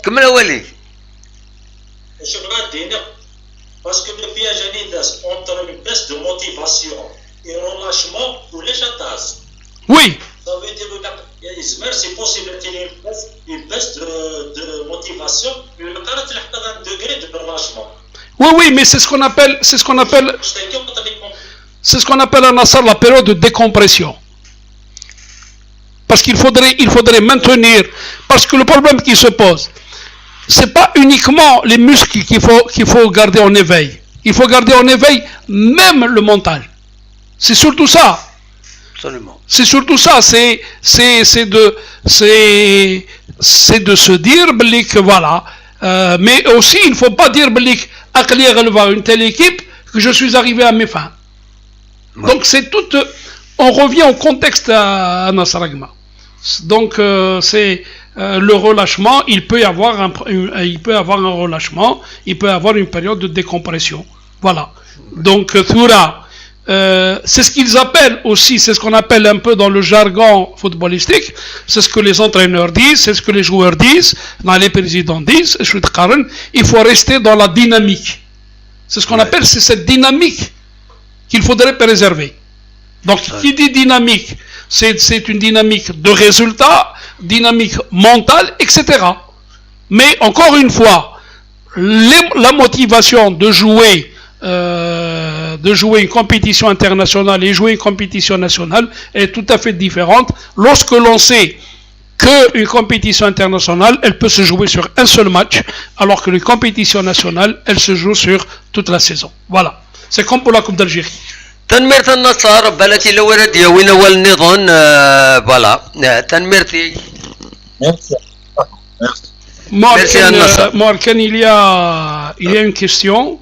Comme la Wali. Parce que le piège entre une baisse de motivation et un relâchement pour les chatas. Oui. Ça veut dire que c'est possible qu'il y ait une baisse de motivation, mais un degré de relâchement. Oui, mais c'est ce qu'on appelle à Nassar la période de décompression. Parce qu'il faudrait maintenir, parce que le problème qui se pose, c'est pas uniquement les muscles qu'il faut garder en éveil. Il faut garder en éveil même le mental. C'est surtout ça. Absolument. C'est surtout ça, c'est de se dire que voilà, mais aussi il ne faut pas dire une telle équipe que je suis arrivé à mes fins. Ouais. Donc c'est tout, on revient au contexte à Nasragma. Donc c'est le relâchement, il peut y avoir un relâchement, il peut y avoir une période de décompression. Voilà. Donc Thura, c'est ce qu'ils appellent aussi, c'est ce qu'on appelle un peu dans le jargon footballistique, c'est ce que les entraîneurs disent, c'est ce que les joueurs disent, dans les présidents disent, il faut rester dans la dynamique. C'est ce qu'on appelle, c'est cette dynamique qu'il faudrait préserver. Donc, qui dit dynamique, c'est une dynamique de résultats, dynamique mentale, etc. Mais encore une fois, la motivation de jouer une compétition internationale et jouer une compétition nationale est tout à fait différente lorsque l'on sait qu'une compétition internationale, elle peut se jouer sur un seul match, alors que une compétition nationale, elle se joue sur toute la saison. Voilà. C'est comme pour la Coupe d'Algérie. تنميرت النصارى بلاتي لو ولد يا وين اول النظام فوالا تنميرتي Morkan, il y a une question.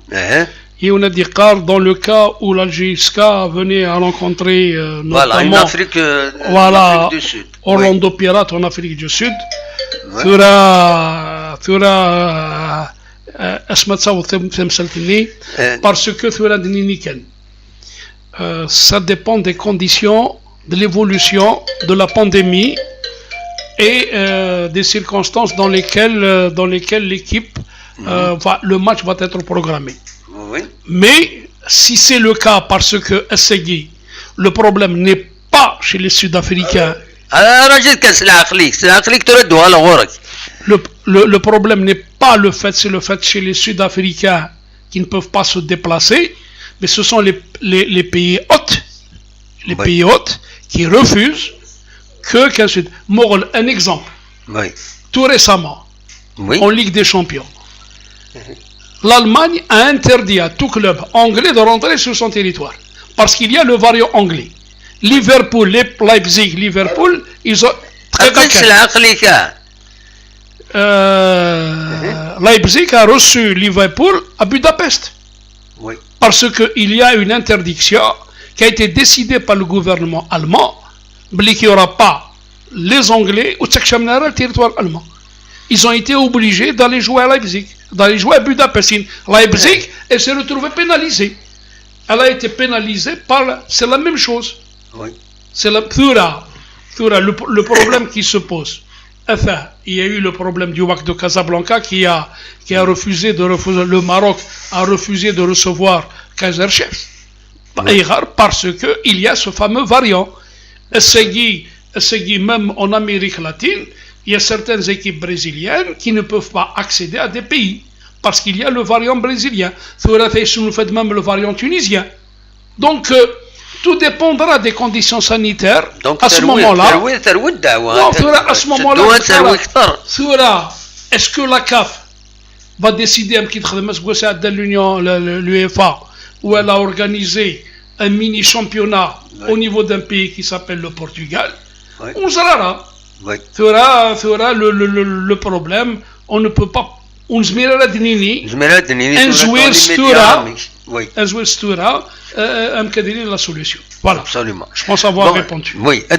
Et on a dit car dans le cas où l'Algérie venait à rencontrer notamment Afrique du Sud. Orlando Pirates en Afrique du Sud. Parce que ça dépend des conditions de l'évolution de la pandémie et des circonstances dans lesquelles l'équipe, le match va être programmé. Oui. Mais si c'est le cas parce que le problème n'est pas chez les Sud-Africains. Le problème n'est pas le fait, c'est le fait chez les Sud-Africains qui ne peuvent pas se déplacer, mais ce sont les pays hôtes, pays hôtes qui refusent que un exemple. Oui. Tout récemment, en Ligue des Champions, l'Allemagne a interdit à tout club anglais de rentrer sur son territoire parce qu'il y a le variant anglais. Liverpool, Leipzig, Liverpool, ils ont Leipzig a reçu Liverpool à Budapest. Oui. Parce qu'il y a une interdiction qui a été décidée par le gouvernement allemand, qu'il n'y aura pas les Anglais au territoire allemand. Ils ont été obligés d'aller jouer à Leipzig, d'aller jouer à Budapest. Leipzig, elle s'est retrouvée pénalisée. Elle a été pénalisée par... C'est la même chose. Oui. C'est le problème qui se pose. Enfin, il y a eu le problème du WAC de Casablanca qui a refusé le Maroc a refusé de recevoir Kaiser Chiefs. Parce qu'il y a ce fameux variant. Même en Amérique latine, il y a certaines équipes brésiliennes qui ne peuvent pas accéder à des pays parce qu'il y a le variant brésilien. Même le variant tunisien. Donc, tout dépendra des conditions sanitaires. Donc, à ce moment-là, est-ce que la CAF va décider à l'UEFA où elle a organisé un mini championnat au niveau d'un pays qui s'appelle le Portugal? On sera là. Le problème, on ne peut pas. On se met à la solution. Voilà. Absolument. Je pense avoir répondu. Oui. On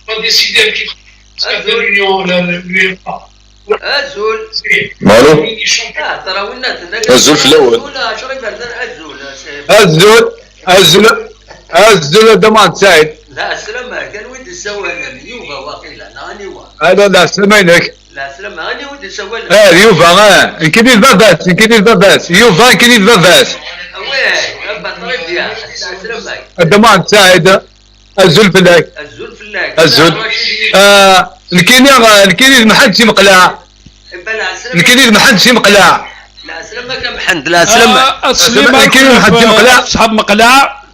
va décider à quitter l'Union, l'UEFA. مالو الزول في الاول الزول ضمان سعيد لا سلامة كان ودي السوالن يوفا واقيلا انا هذا لا سلامينك لا سلامة انا ودي السوالن يوفا نكدي الباباس يوفا نكدي الباباس وي بطريقيا سلامة الضمان سعيد الزول فلاك الزول الكيني محد شي مقلع الكيني محد شي مقلع لا سلامة كمحند لا سلامة الكيني محد شي مقلع صحاب مقلع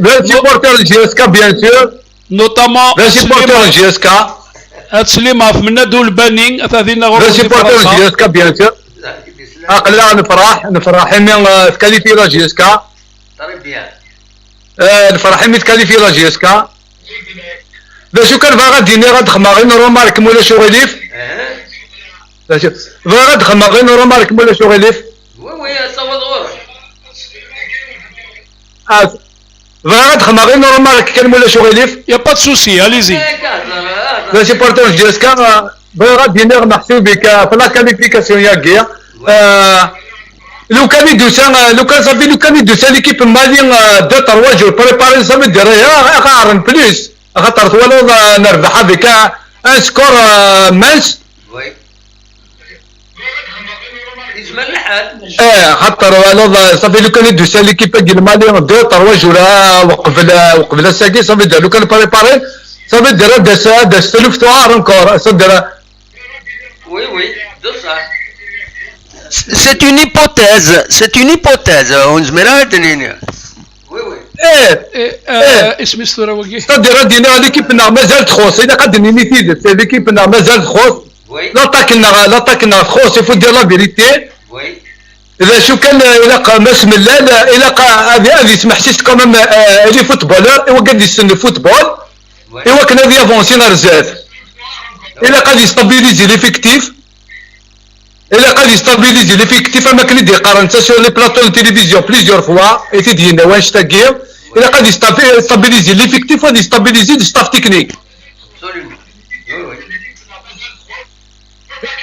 le supporter de GSK bien sûr notamment le supporter de GSK تسليمة في منادو البانين هذين le supporter de GSK bien sûr اقلع نفرح من تكاليفي لا GSK نفرح من تكاليفي لا GSK شو كان باغا ديني غادخما غير نرومارك مولا شو غيليف باغا غادخما غير نرومارك مولا شو غيليف وي صوت غور باغا غادخما غير نرومارك كان مولا شو غيليف يا با دو سوسي اليزي لا سيبورتور جيسكا باغا ديني محسوب بك في لا كاليفيكاسيون يا كيا لو كان يدوسا لو كان صافي لو كان يدوسا ليكيب مالي 2-3 جور بريباري صافي ديريها غارن بليس خاطر طوالو نربح بك ان سكور مانس وي يجمل الحال خاطر والو صافي لو كان يدوسا ليكيب ديال مالي 2-3 جور وقبل الساكي صافي دير لو كان بريباري صافي دير داس تلفتوار انكور صدر وي بصح C'est une hypothèse. On se mélange. Oui. اسمي الصورة وجه. تدير دينا ليكيبنا مازال تخوص إذا قد نيتيد ليكيبنا مازال تخوص. لا تاكنا تخوص يفو دير لا فيريتي. إذا شو كان إلا بسم الله إلا هذه يسمح سيست كمان لي فوتبولر إوا قد يسن الفوتبول إوا كان هذه افونسي نرزاف. إلا قد يستابيليزي ليفيكتيف. إلا قد يستابيليزي ليفيكتيف أما كان يدير قارن سور لي بلاطو تيليفزيون بليزيور فوا يتيدينا واش تاكير إلا قد يستابيليزي ليفيكتيف غادي يستابيليزي الستاف تكنيك.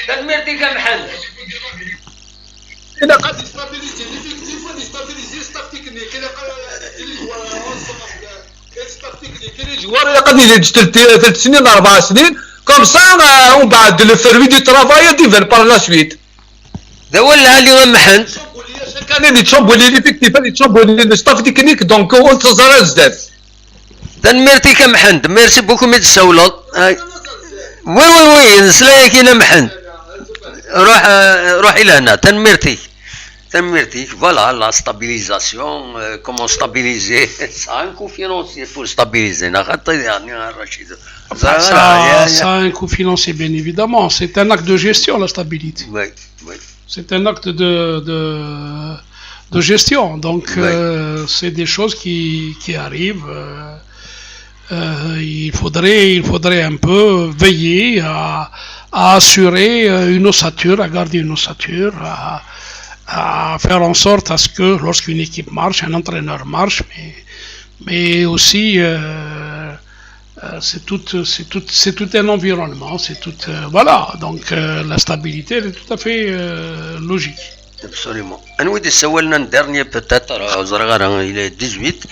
تدميرتي كمحل. إلا قد يستابيليزي ليفيكتيف غادي يستابيليزي الستاف تكنيك إلا قد الستاف تكنيك إلا جوار إلا قد يجي 3 سنين 4 سنين. Comme ça, on va de le faire du travail divers par la suite. دولها اللي غمحن. كان اللي تشوبولي ليفيكتيف اللي تشوبولي الستاف تكنيك دونك وانتظر زداد. تنميرتي كمحن ميرسي بوكو ميت السولط. وي نسلاك إلى محن. روح إلى هنا تنميرتي voilà la stabilisation comment stabiliser ça a un coût financier pour stabiliser ça a un coût financier bien évidemment c'est un acte de gestion la stabilité oui. C'est un acte de gestion donc c'est des choses qui arrivent il faudrait un peu veiller à assurer une ossature à garder une ossature à faire en sorte à ce que lorsqu'une équipe marche, un entraîneur marche, mais aussi c'est tout un environnement, c'est tout voilà. Donc la stabilité elle est tout à fait logique. Absolument. Un oui de Sewellen dernier peut-être il est 18.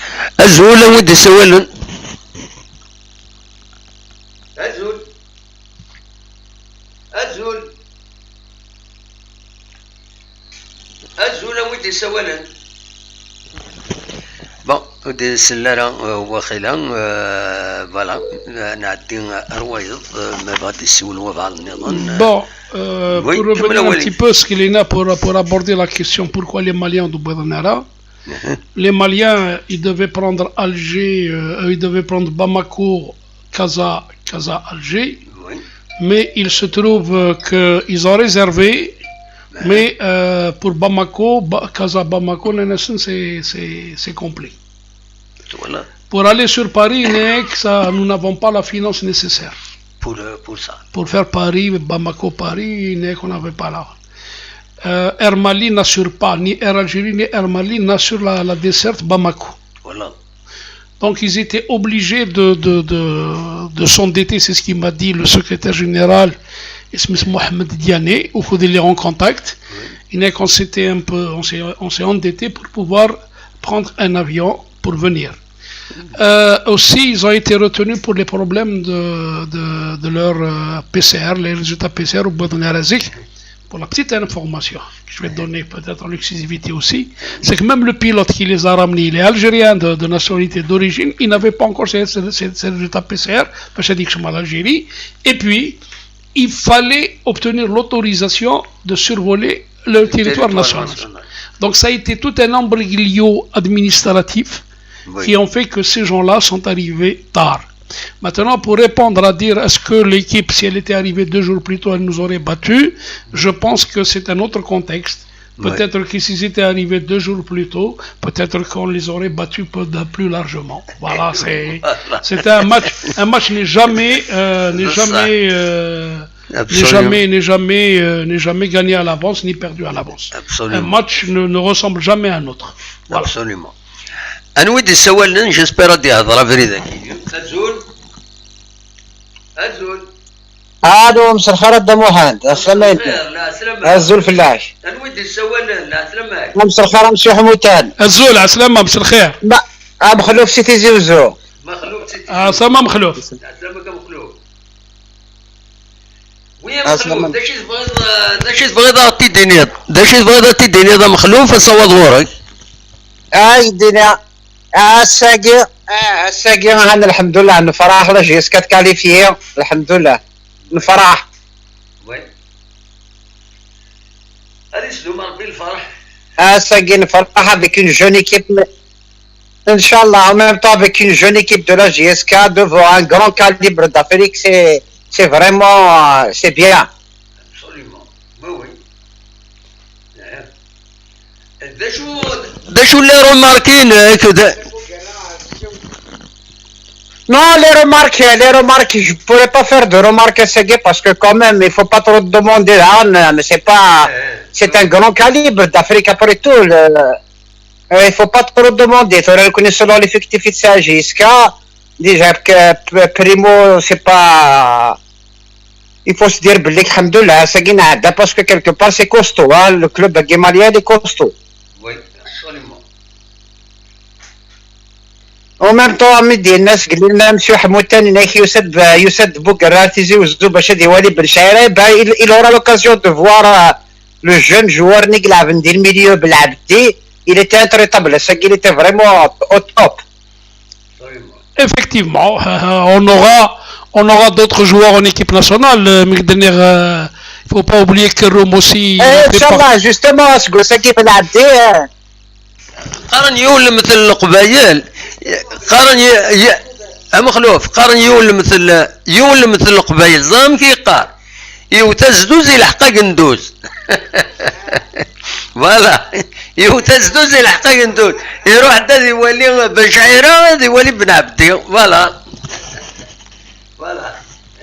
Azul un oui de Sewellen. Azul. أزولا ودي سوالا بون ودي سلارا وخيلا فوالا نعدي روايض ما بغات يسولوا بعض النظام Bon, pour revenir un petit peu ce qu'il est là pour aborder la question pourquoi les Maliens de Bouedonara, les Maliens ils devaient prendre Alger, ils devaient prendre Bamako, Casa, Alger, mais il se trouve qu'ils ont réservé. Mais pour Bamako, Casa Bamako, c'est complet. Voilà. Pour aller sur Paris, nous n'avons pas la finance nécessaire. Pour ça. Pour faire Paris, Bamako-Paris, on n'avait pas là. Air Mali n'assure pas, ni Air Algérie, ni Air Mali n'assure la desserte Bamako. Voilà. Donc ils étaient obligés de s'endetter, c'est ce qu'il m'a dit le secrétaire général Mohamed Diané, où il faut les en contact. On s'est endetté pour pouvoir prendre un avion pour venir. Aussi, ils ont été retenus pour les problèmes de leur PCR, les résultats PCR au Boudou-Narazik. Pour la petite information que je vais donner peut-être en exclusivité aussi, c'est que même le pilote qui les a ramenés, il est algérien de nationalité d'origine, il n'avait pas encore ces résultats PCR, parce que je dis que je suis en Algérie, et puis il fallait obtenir l'autorisation de survoler le territoire national. Donc ça a été tout un imbroglio administratif qui ont fait que ces gens-là sont arrivés tard. Maintenant, pour répondre à dire est-ce que l'équipe, si elle était arrivée 2 jours plus tôt, elle nous aurait battus, je pense que c'est un autre contexte. Peut-être que s'ils étaient arrivés 2 jours plus tôt, peut-être qu'on les aurait battus plus largement. Voilà, c'était un match n'est jamais gagné à l'avance ni perdu à l'avance. Un match ne ressemble jamais à un autre. Voilà. Absolument. أنود السوال جيسبر دي هضرة فريدة أزول الو مساء الخير الدم وحد السلام عليكم الزول فلاش نودي السوال لا سلامك مساء الخير مسيو حموتان الزول على السلامة مساء الخير مخلوف سيتي زوزو مخلوف سيتي سما مخلوف سلامك مخلوف ويا مخلوف داش تبغي تديني داش تبغي تديني هذا مخلوف صوت غورك الدنيا الساقي هذا الحمد لله نفرح لا جيسكات كاليفيه الحمد لله نفرح وي هذه شنو ربي الفرح الساقي نفرح avec une jeune équipe Inch'Allah en même temps avec une jeune équipe de la JSK devant un grand calibre d'Afrique c'est vraiment c'est bien absolument oui داشو اللي روماركين كذا Non, les remarques, je pourrais pas faire de remarques à Segué parce que quand même, il faut pas trop demander. Mais c'est un grand calibre d'Afrique après tout. Il faut pas trop demander. Tu reconnais selon l'effectif de JSK. Déjà que Primo, c'est pas. Il faut se dire, alhamdoulilah, Segué n'a parce que quelque part c'est costaud. Hein, le club guémalien est costaud. Oui, absolument. En même temps, مدي الناس قلنا مسيو حمود ثاني نايخ يسد بوكراتيزي وزدو باش هادي والي بن شعيرة il aura l'occasion de voir le jeune joueur اللي يلعب ندي الميليو بالعبدي il était intraitable il était vraiment au top. Effectivement, on aura d'autres joueurs en équipe nationale. Il ne faut pas oublier que Rome aussi. Inch'Allah, justement, Sagui بالعبدي قارن يول مثل القبايل قارن مخلوف قارن يول مثل القبايل زام كيقار يوتزدوز يلحقا قندوز فوالا يوتزدوز يلحقا قندوز يروح دا يولي بشعيرة يولي بن عبدي فوالا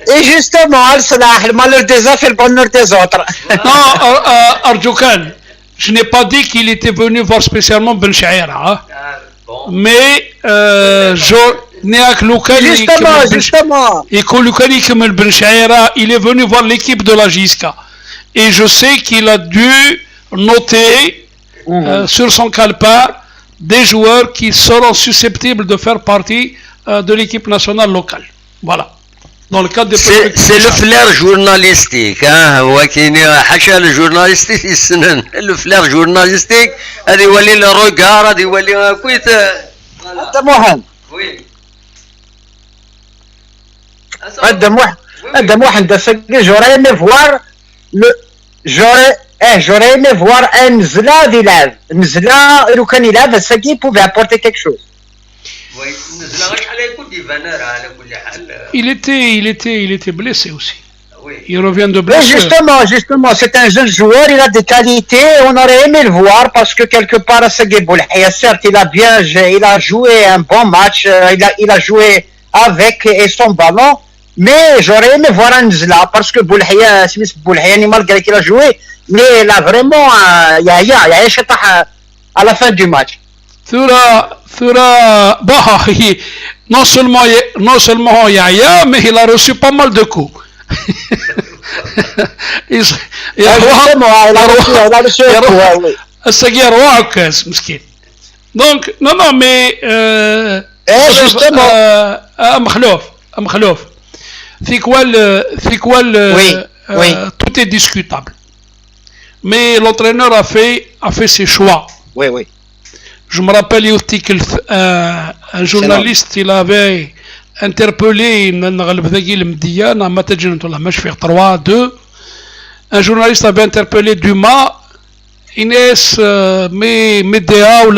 Et justement, Al-Salah, le malheur des uns fait le bonheur des autres. Non, Arjoukan, je n'ai pas dit qu'il était venu voir spécialement Ben Shaira. Hein. Mais Néak Loukani, justement. Et Koloukani comme Ben Shaira, il est venu voir l'équipe de la JSK. Et je sais qu'il a dû noter sur son calepin des joueurs qui seront susceptibles de faire partie de l'équipe nationale locale. Voilà. Dans le cadre des c'est le flair journalistique هو كاين حاشا الجورناليستيك السنن le flair journalistique هذا يولي لو روغار هذا يولي كويت هذا مهم وي هذا مهم j'aurais aimé voir j'aurais aimé voir un Nzla يلعب Nzla لو كان يلعب الساقي pouvait apporter quelque chose. Il était blessé aussi. Oui. Il revient de blessure. Justement, c'est un jeune joueur, il a des qualités, on aurait aimé le voir parce que quelque part, Sagui Boulhaya, certes, il a joué un bon match, il a joué avec et son ballon, mais j'aurais aimé voir un Nzla parce que Boulhaya, malgré qu'il a joué, mais il a vraiment, il y a un à la fin du match. Non seulement Yaya, mais il a reçu pas mal de coups. Donc, non, mais Mkhlouf, tout est discutable. Mais l'entraîneur a fait ses choix. Oui. Je me rappelle un journaliste, il avait interpellé un journaliste avait interpellé Dumas Inès Médéa ou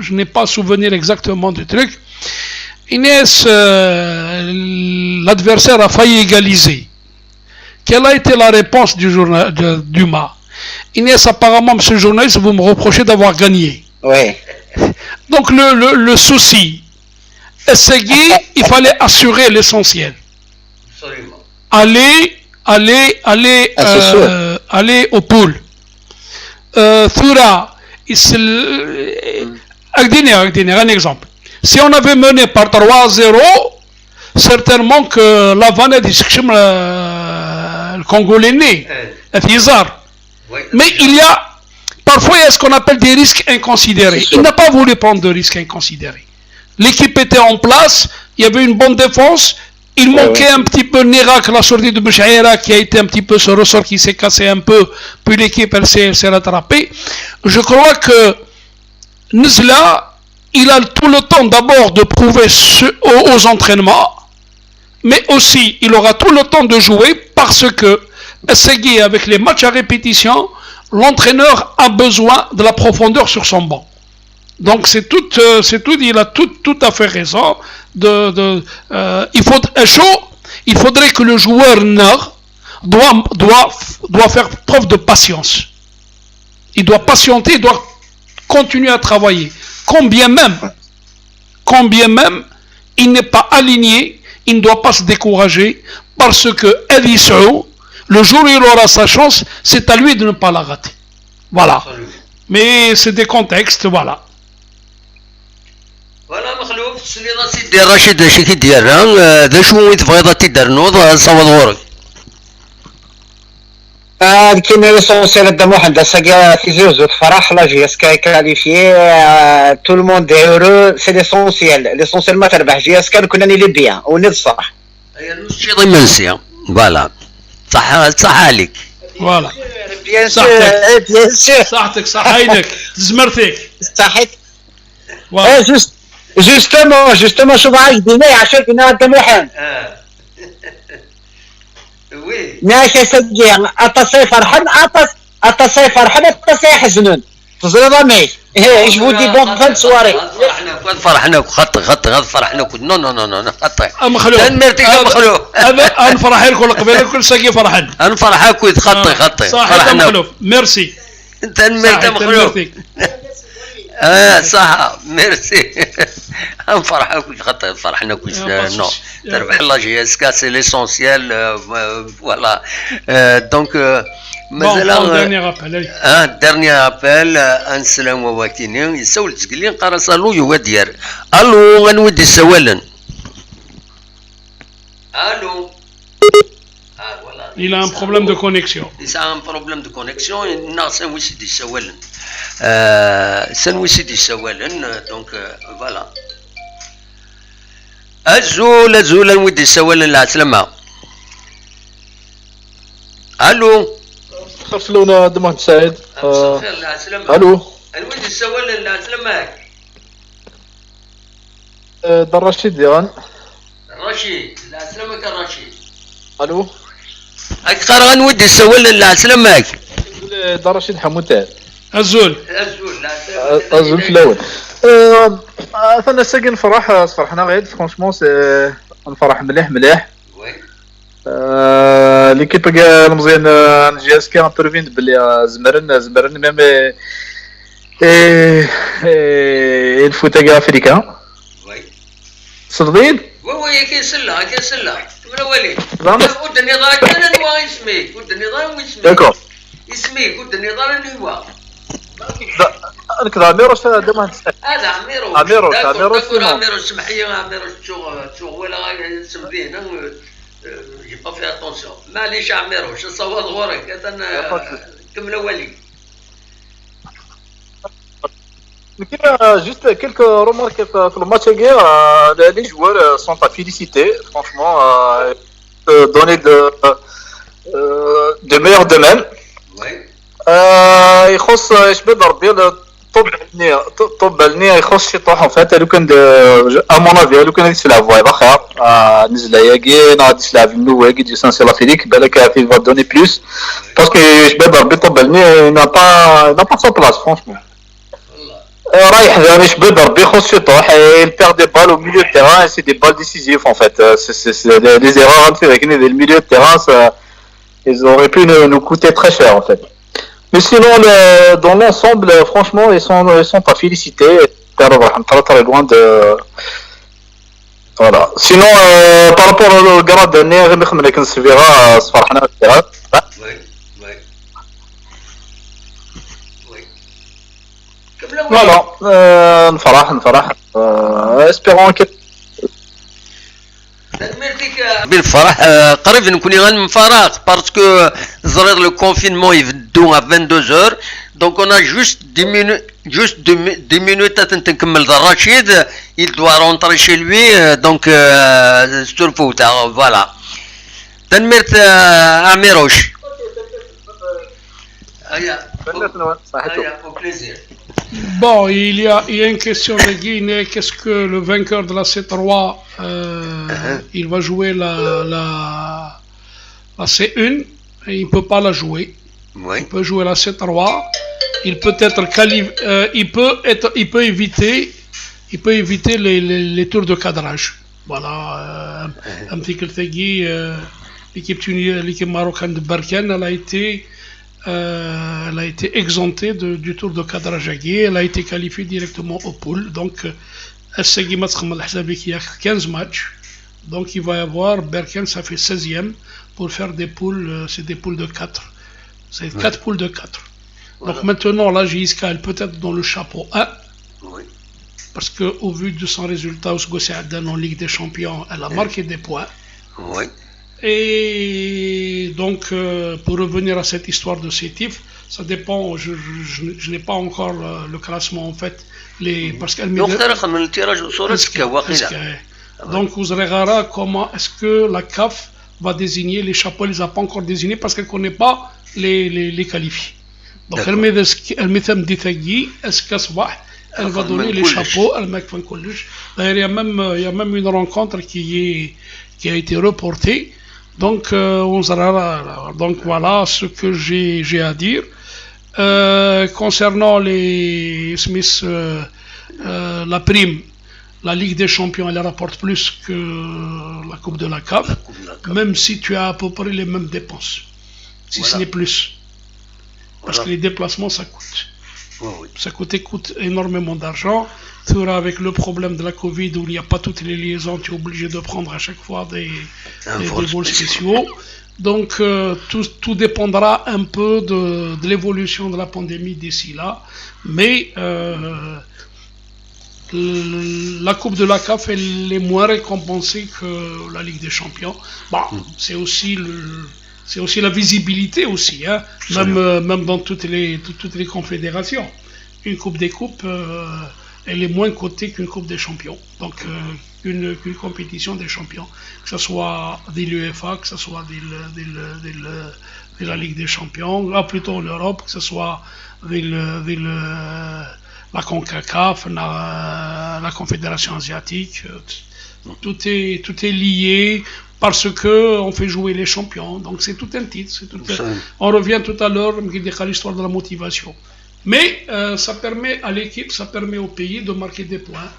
je n'ai pas souvenir exactement du truc. Inès, l'adversaire a failli égaliser. Quelle a été la réponse du Dumas? Inès, apparemment, monsieur le journaliste, vous me reprochez d'avoir gagné. Oui. Donc, le souci, Segui, il fallait assurer l'essentiel. Aller au pool. Thura, un exemple. Si on avait mené par 3-0, certainement que la vanne le Congolais né, mais il y a parfois il y a ce qu'on appelle des risques inconsidérés. Il n'a pas voulu prendre de risques inconsidérés. L'équipe était en place, il y avait une bonne défense. Il manquait un petit peu Nérak, la sortie de Bouchaïra, qui a été un petit peu ce ressort qui s'est cassé un peu, puis l'équipe elle s'est rattrapée. Je crois que Nizla, il a tout le temps d'abord de prouver aux entraînements, mais aussi il aura tout le temps de jouer parce que Segui, avec les matchs à répétition, l'entraîneur a besoin de la profondeur sur son banc. Donc c'est tout, il a tout à fait raison. Il faudrait que le joueur doit faire preuve de patience. Il doit patienter, il doit continuer à travailler. Combien même il n'est pas aligné, il ne doit pas se décourager parce que Eliseo, le jour où il aura sa chance, c'est à lui de ne pas la rater. Voilà. Mais c'est des contextes, voilà. فوالا مخلوف سلي راسي دير رشيد اش كيديرها ذا شنو تبغي تدرنوض صوت غورك كاين ليسونسيال دا واحد ساكا تيزوز فرح لا جي اس كاي كاليفيي تو لو موند هيرو سي ليسونسيال ما تربح جي اس كان كنا لي بيان ونيت صح هي نشي ضمنسيا فوالا صح عليك فوالا بيان سور بيان سور صحتك صح عينك تزمرتك صحيت جوستومون شوف عايش دينا عشان كنا طموحين وي ماشي سجي اتصي فرحان اتصي فرحان اتصي يحزنون تزرد ماشي ايش بودي بون فان سواري فرحنا خط فرحنا نو خط مخلوق انا فرح لكم قبل كل ساقي فرحان انا فرحك خط صح مخلوق ميرسي انت مخلوق صح ميرسي نفرحك فرحنا كويس نو تربح الله جي اس كا سي ليسونسيال فوالا دونك مازال ديرني ابل انسلام وواكيني يسول تسقلين قرص الو يوا ديار الو غنودي السوالن الو Il a un problème de connexion. Il a un problème de connexion. Non, c'est un wisi du Sawalen. C'est un wisi du Sawalen. Donc, voilà. Azul, un wisi du Sawalen, la Slama. Allô? خرفلونا دمه سعيد. الو. الويد السوالن لا Slama. در رشيد ديان. رشيد لا Slama كرشيد. الو. أكثر غنودي السوالن لا سلامك. در رشيد حموتان. أزول في الأول. أنا ساكن فرحنا غير فرانشمون نفرح مليح. ليكيب المزيان جي اس كي انترفين بلي زمرن ميم الفوت افريكان. صدقين؟ وي كاين سله من اولي ود النظام كان نوا اسميك ود النظام واسميك داكور اسميك ود النظام نوا كذا عميروش دابا هذا عميروش سمحيه عميروش شغل ولا سمدين جي با في اتونسيون معليش عميروش صوت غورك هذا كمل اولي juste quelques remarques sur le match hier. Les joueurs sont à féliciter, franchement, donner de meilleurs d'eux-mêmes. يخص شباب ربي طب النية يخص يطوح فات لو كان امون افي لو كان غادي تلعب فايب اخر نزل ياكي غادي تلعب النو ياكي دي سانسي لافريك بالك في فا دوني بلوس باسكو شباب ربي طب النية نا با سو بلاص فرانشمون رايح ذا شباب ربي يخص يطوح il perd des balles au milieu de terrain et c'est des balles décisives en fait c'est des erreurs avec le milieu de terrain ils auraient pu nous coûter très cher en fait. Mais sinon, dans l'ensemble, franchement, ils sont à féliciter. Très loin de. Voilà. Sinon, par rapport au grade de Néer, on se verra, voilà. Nfarah. Espérons que. بالفرح قريب نكون غنم فراغ باسكو زرير لو كونفينمون يبدو à 22h donc on a juste 10 minutes نكمل الرشيد il doit rentrer chez lui donc sur le foot voilà تنمرت عميروش Bon, il y a une question de Guinée. Qu'est-ce que le vainqueur de la C3, il va jouer la C1 et il ne peut pas la jouer. Oui. Il peut jouer la C3. Il peut être il peut éviter les tours de cadrage. Voilà. Un petit Keltegui, l'équipe marocaine de Barkhane, elle a été exemptée du tour de cadrage à Guy. Elle a été qualifiée directement au pool. Donc, Assegui qui a 15 matchs. Donc, il va y avoir Berkane, ça fait 16e pour faire des poules. C'est des poules de 4. C'est 4 poules de 4. Voilà. Donc, maintenant, la JSK, elle peut être dans le chapeau 1. Oui. Parce qu'au vu de son résultat en Ligue des Champions, elle a marqué des points. Oui. Et donc, pour revenir à cette histoire de Sétif, ça dépend, je n'ai pas encore le classement en fait. Parce qu'elle met donc, vous verrez comment est-ce que la CAF va désigner les chapeaux, elle ne les a pas encore désignés parce qu'elle ne connaît pas les qualifiés. Donc, elle met elle va donner les chapeaux, il y a même une rencontre qui a été reportée. Donc, donc voilà ce que j'ai à dire. Concernant les Smith, la prime, la Ligue des Champions, elle rapporte plus que la Coupe de la CAF, même si tu as à peu près les mêmes dépenses, si ce n'est plus. Parce que les déplacements, ça coûte. Ça coûte énormément d'argent. Avec le problème de la Covid où il n'y a pas toutes les liaisons, tu es obligé de prendre à chaque fois des vols spéciaux. Donc tout dépendra un peu de l'évolution de la pandémie d'ici là. Mais la Coupe de la CAF elle est moins récompensée que la Ligue des Champions. Bon, c'est aussi la visibilité aussi, hein, même dans toutes les confédérations. Une Coupe des Coupes, elle est moins cotée qu'une Coupe des Champions. Donc, une compétition des champions, que ce soit de l'UEFA, que ce soit de la Ligue des Champions, là plutôt l'Europe, que ce soit la CONCACAF, la Confédération Asiatique. Tout est lié parce qu'on fait jouer les champions. Donc, c'est tout un titre. On revient tout à l'heure à l'histoire de la motivation. Mais ça permet à l'équipe, ça permet au pays de marquer des points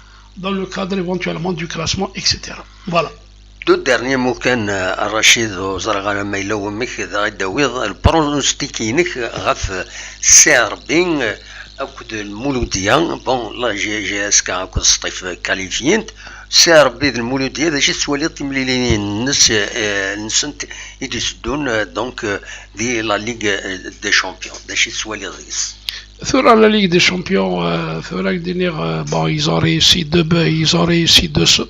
dans le cadre éventuellement du classement, etc. Voilà. Deux derniers mots كان الرشيد وزرغا لما يلو مك ذا داويض البروستيكينك غف سعر بين اكد المولوديه بون لا جي اس كا اكد الصيف كاليفينت سعر بيد المولوديه ذا شي سوالي تمليلين نسنت يدسدون دونك دي لا ليغ دي شامبيون ذا شي سوالي رئيس Sur la Ligue des Champions, bon, ils ont réussi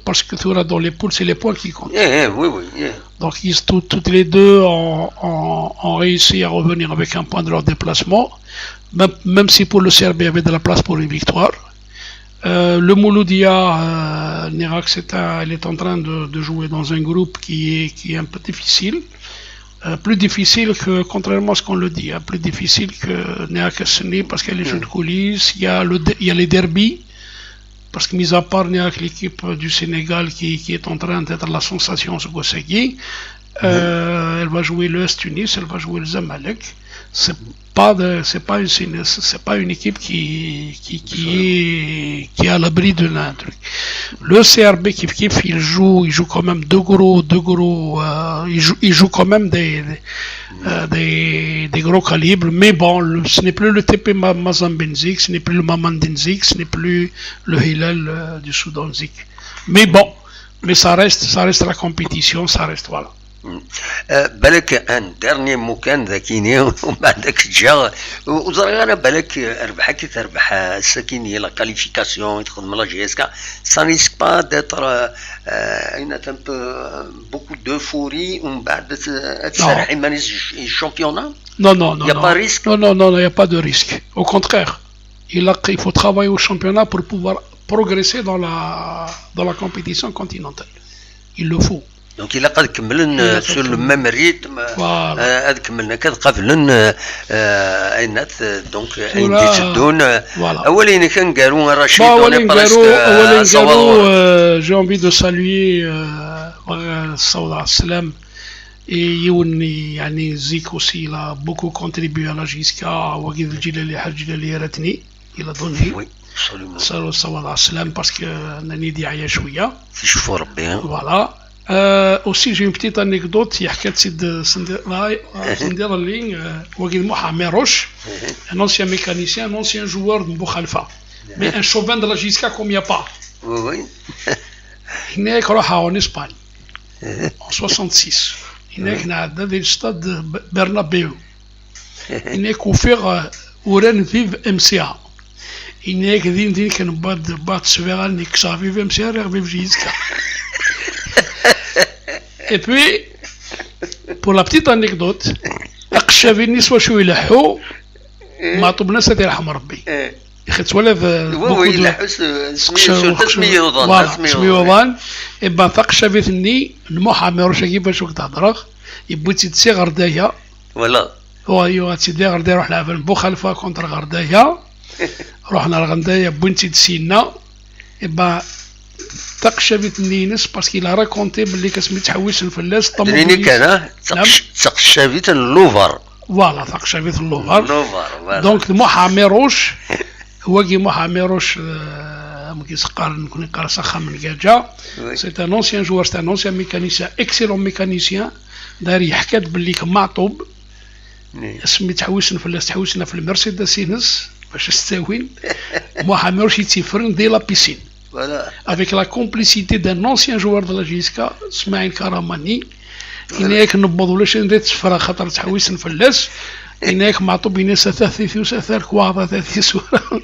parce que dans les poules, c'est les points qui comptent. Donc, toutes les deux ont réussi à revenir avec un point de leur déplacement, même si pour le CRB, il y avait de la place pour une victoire. Le Mouloudia, Nirak, elle est en train de jouer dans un groupe qui est un peu difficile. Plus difficile que, contrairement à ce qu'on le dit, plus difficile que Néa Kasseni parce qu'il y a les jeux de coulisses, il y a les derbies, parce que mis à part Néa, l'équipe du Sénégal qui est en train d'être la sensation sur Gossegui, elle va jouer l'Est Tunis, elle va jouer le Zamalek. C'est pas une équipe qui est à l'abri d'un truc. Le CRB il joue quand même il joue quand même des gros calibres, mais bon, ce n'est plus le TP Mazambenzik, ce n'est plus le Mamandinzik, ce n'est plus le Hilal du Soudanzik. Mais bon, ça reste la compétition, ça reste, voilà. بالك ان ديرني مو كان ذاكيني ومن بعدك جا وزرا انا بالك ربح كي تربح السكيني لا كاليفيكاسيون تخدم لا جي اس كا سا ريسك با ديتر اين ان بو بوكو دو فوري ومن بعد تسرحي مانيش الشامبيونات. Non, non, non. Il n'y a pas de risque. Non, non, non, il n'y a pas de risque. Au contraire, il faut travailler au championnat pour pouvoir progresser dans la compétition continentale. Il le faut. Donc il a قد كملن sur le même rythme هذا كملنا كذا قبلن اينات دونك اين تشدون اولين كان قالوا رشيد اولين قالوا j'ai envie de saluer الصلاة على السلام et يوني يعني زيك aussi il a beaucoup contribué à la JSK وقيد الجلالي حاج جلالي راتني الى دوني صلوا الصلاة على السلام باسكو انني داعية شوية تشوفوا ربي فوالا. Aussi j'ai une petite anecdote il y a quelques سندير اللي وقيد محمد روش un ancien mécanicien un ancien joueur de Boukhalifa mais un chauvin de la JSK comme il n'y a pas. Oui. هناك راح en Espagne en 66 هناك نعدى في الاستاد برنابيو هناك وفيغ وران فيف ام سي ا هناك دين كان بعد سفيغال نيك صافي في ام سي ا راه في جيزكا. Et puis, pour la petite anecdote, أقشافي النسوة شو يلحوا ما طبنا ساتي رحم ربي. يخدت ولا هو يلحوا سمية وضان. سمية وضان. إبا تقشافي ثني المحامي روشا كيفاش وقت هضرغ يبغي تسي غردايا. ولا. هو أيوا تسيدي غردايا روح لعب بوخالفا كونتر غردايا. رحنا لغردايا بنتي تسينا. إبا تقشفت النينس باسكو لا راكونتي باللي كاسمي تحويس الفلاس طموبيليس دريني كان تقشفت اللوفر فوالا تقشفت اللوفر دونك محامي روش هو كي محامي روش مكيس قارن نكون قرا سخا من كاجا سي ان اونسيان جوار سي ان اونسيان ميكانيسيان اكسيلون ميكانيسيان داري حكات باللي كمعطوب اسمي تحويس الفلاس تحويسنا في المرسيدس ينس باش تستاوين محامي روش يتيفرن دي لا بيسين. Voilà. Avec la complicité d'un ancien joueur de la JSK, Smaïl Karamani, هناك نبضوا ليش نديت سفرة خاطر تحويس نفلس هناك معطوب بين ثلاثة وثلاثة كواضة ثلاثة سورة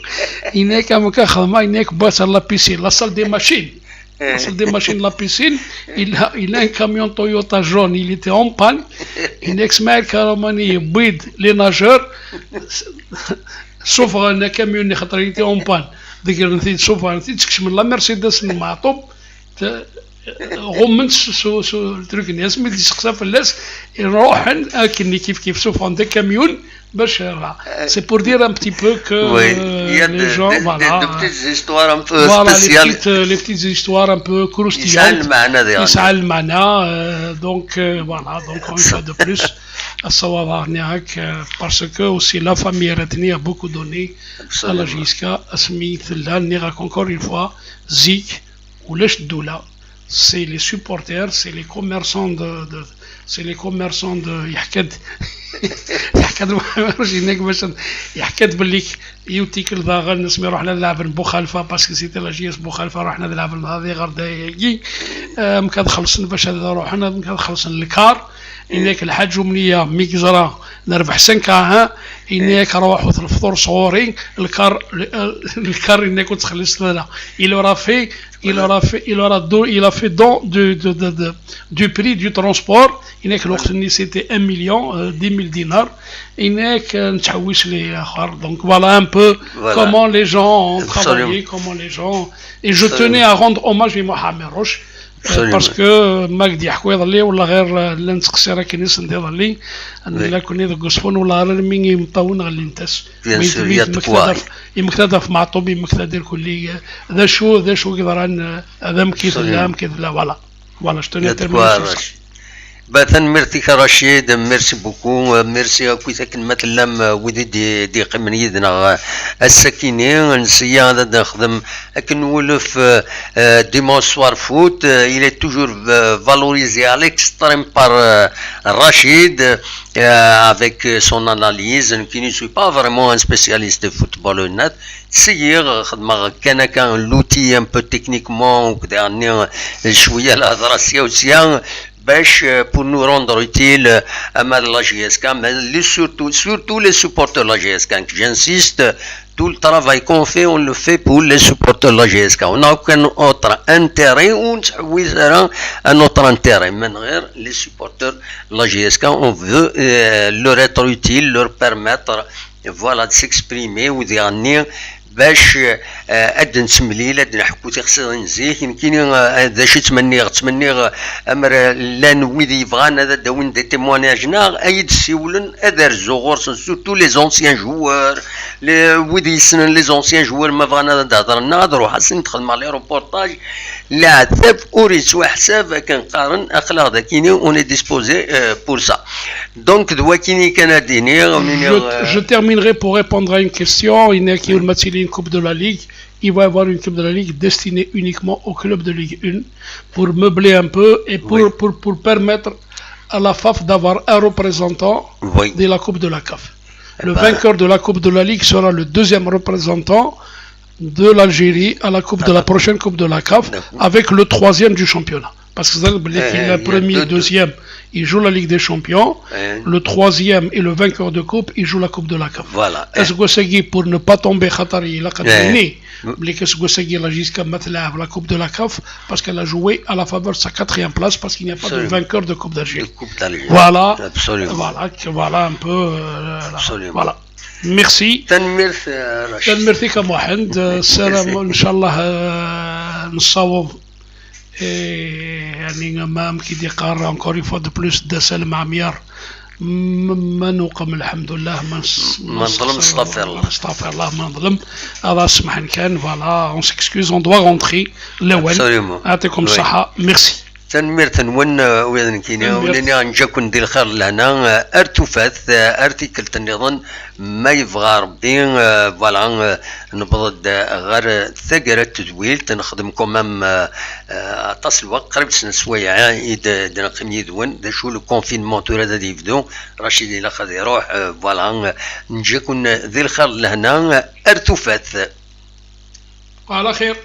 هناك مكان خدمة هناك باس لا بيسين لا سال دي ماشين la salle des machines, la piscine, il a un camion Toyota jaune, il était en panne. Une ex-mère Karamani bide les nageurs, sauf un camion qui était en panne. Sauf un titre, la Mercedes معطوب غمنت سو الترك الناس ملي تسقسا فلاس يروح كني كيف سوف عندك كاميون باش سي بور دير ان بتي بو كو لي جون فوالا دي بتيت هيستوار ان بو سبيسيال لي بتيت هيستوار ان بو كروستيال يسعى المعنى ديالها يسعى المعنى دونك فوالا دونك اون فوا دو بلوس الصواب هناك باسكو اوسي لا فامي راتني بوكو دوني على جيسكا سميت لها نيغاك انكور اون فوا زيك ولاش الدوله c'est les supporters, c'est les commerçants c'est les commerçants de يحكد يحكد باللي يوتيك الضاغل نسمي رحنا نلعب بوخالفه باسكو سيتي لا جي اس بوخالفه رحنا نلعب هذه غردايكي مكاد خلصنا باش هذا روحنا مكاد خلصنا الكار هناك الحاج ومنيه ميكزرا نربح 5 ها هناك روحوا في الفطور صغوري الكار هناك تخلص لنا il a fait don du prix du transport هناك الوقت اللي c'était 1 million 10 000 dinars هناك نتحوس لي اخر donc voilà un peu comment les gens ont travaillé comment les gens et je tenais à rendre hommage à Mohamed Roche باسكو ما قد يحكوا يضلي ولا غير لا نتقصي راه كاين ناس ندير لا كوني ذوك الصفون ولا مين مطون غير نتاس يمكتدف مع طوبي يمكتدير كل ذا شو كيضران هذا مكيف لا فوالا شتوني باتن ميرتي كرشيد ميرسي بوكو ميرسي كويتا كلمة اللام ودي دي قمن يدنا السكيني نسيا هذا نخدم لكن نولف ديمون سوار فوت il est toujours valorisé à l'extrême par Rachid avec son analyse qui ne suis pas vraiment un spécialiste de football net سيغ خدمة كان l'outil un peu techniquement وكذا شوية الهضرة السياسية باش pour nous rendre utile à la GSK, mais surtout les supporters de la GSK. J'insiste, tout le travail qu'on fait, on le fait pour les supporters de la GSK. On n'a aucun autre intérêt ou un autre intérêt. Maintenant, les supporters de la GSK, on veut leur être utile, leur permettre voilà, de s'exprimer ou de gagner. باش اد نسمليل اد نحكو تيخصنا نزيه يمكن هذا شي تمني امر لا نويدي يبغانا هذا داون دي تيمواناجنا ايد سيولن ادار زوغور سورتو لي زونسيان جوار لي ويدي سنن لي زونسيان جوار ما بغانا نهضر نهضروا حسن ندخل مع لي روبورتاج لا عذاب اوريت حساب كنقارن اخلاق داكيني اون ديسبوزي بور سا دونك دوا كيني كان ديني je terminerai pour répondre à une question. Il n'y a une Coupe de la Ligue, il va y avoir une Coupe de la Ligue destinée uniquement au club de Ligue 1 pour meubler un peu et pour permettre à la FAF d'avoir un représentant de la Coupe de la CAF. Le vainqueur de la Coupe de la Ligue sera le deuxième représentant de l'Algérie à la coupe de la prochaine Coupe de la CAF avec le troisième du championnat. Parce que le premier et le deuxième, ils jouent la Ligue des Champions. Le troisième et le vainqueur de coupe, ils jouent la Coupe de la CAF. Voilà. Est-ce que pour ne pas tomber Khatari, il a gagné. Mais qu'est-ce que c'est qu'il a jusqu'à mettre la Coupe de la CAF parce qu'elle a joué à la faveur de sa 4e place parce qu'il n'y a pas de vainqueur de Coupe d'Algérie. Voilà. Absolument. Voilà un peu. Voilà. Merci. تنمرتي كم واحد السلام ان شاء الله نصاوب يعني امام كي ديقار انكور يفوا دو بلوس دا سلم عميار ما نقم الحمد لله ما نظلم استغفر الله ما نظلم هذا سمح كان فوالا اون سكسكوز اون دوا رونتري الاول يعطيكم الصحه ميرسي تنمير تنون وين كيني ولينا نجاكم ندير الخير لهنا ارتفاث ارتيكل تنظن ما يبغى ربي فوالا نبض غير ثقرة تدويل تنخدمكم ام تصل الوقت قريب سنة سوايع اذا نقيم يدون دا شو لو كونفينمون تورا دا ديفدو رشيد الى خذ يروح فوالا نجاكم ذي الخير لهنا ارتفاث على خير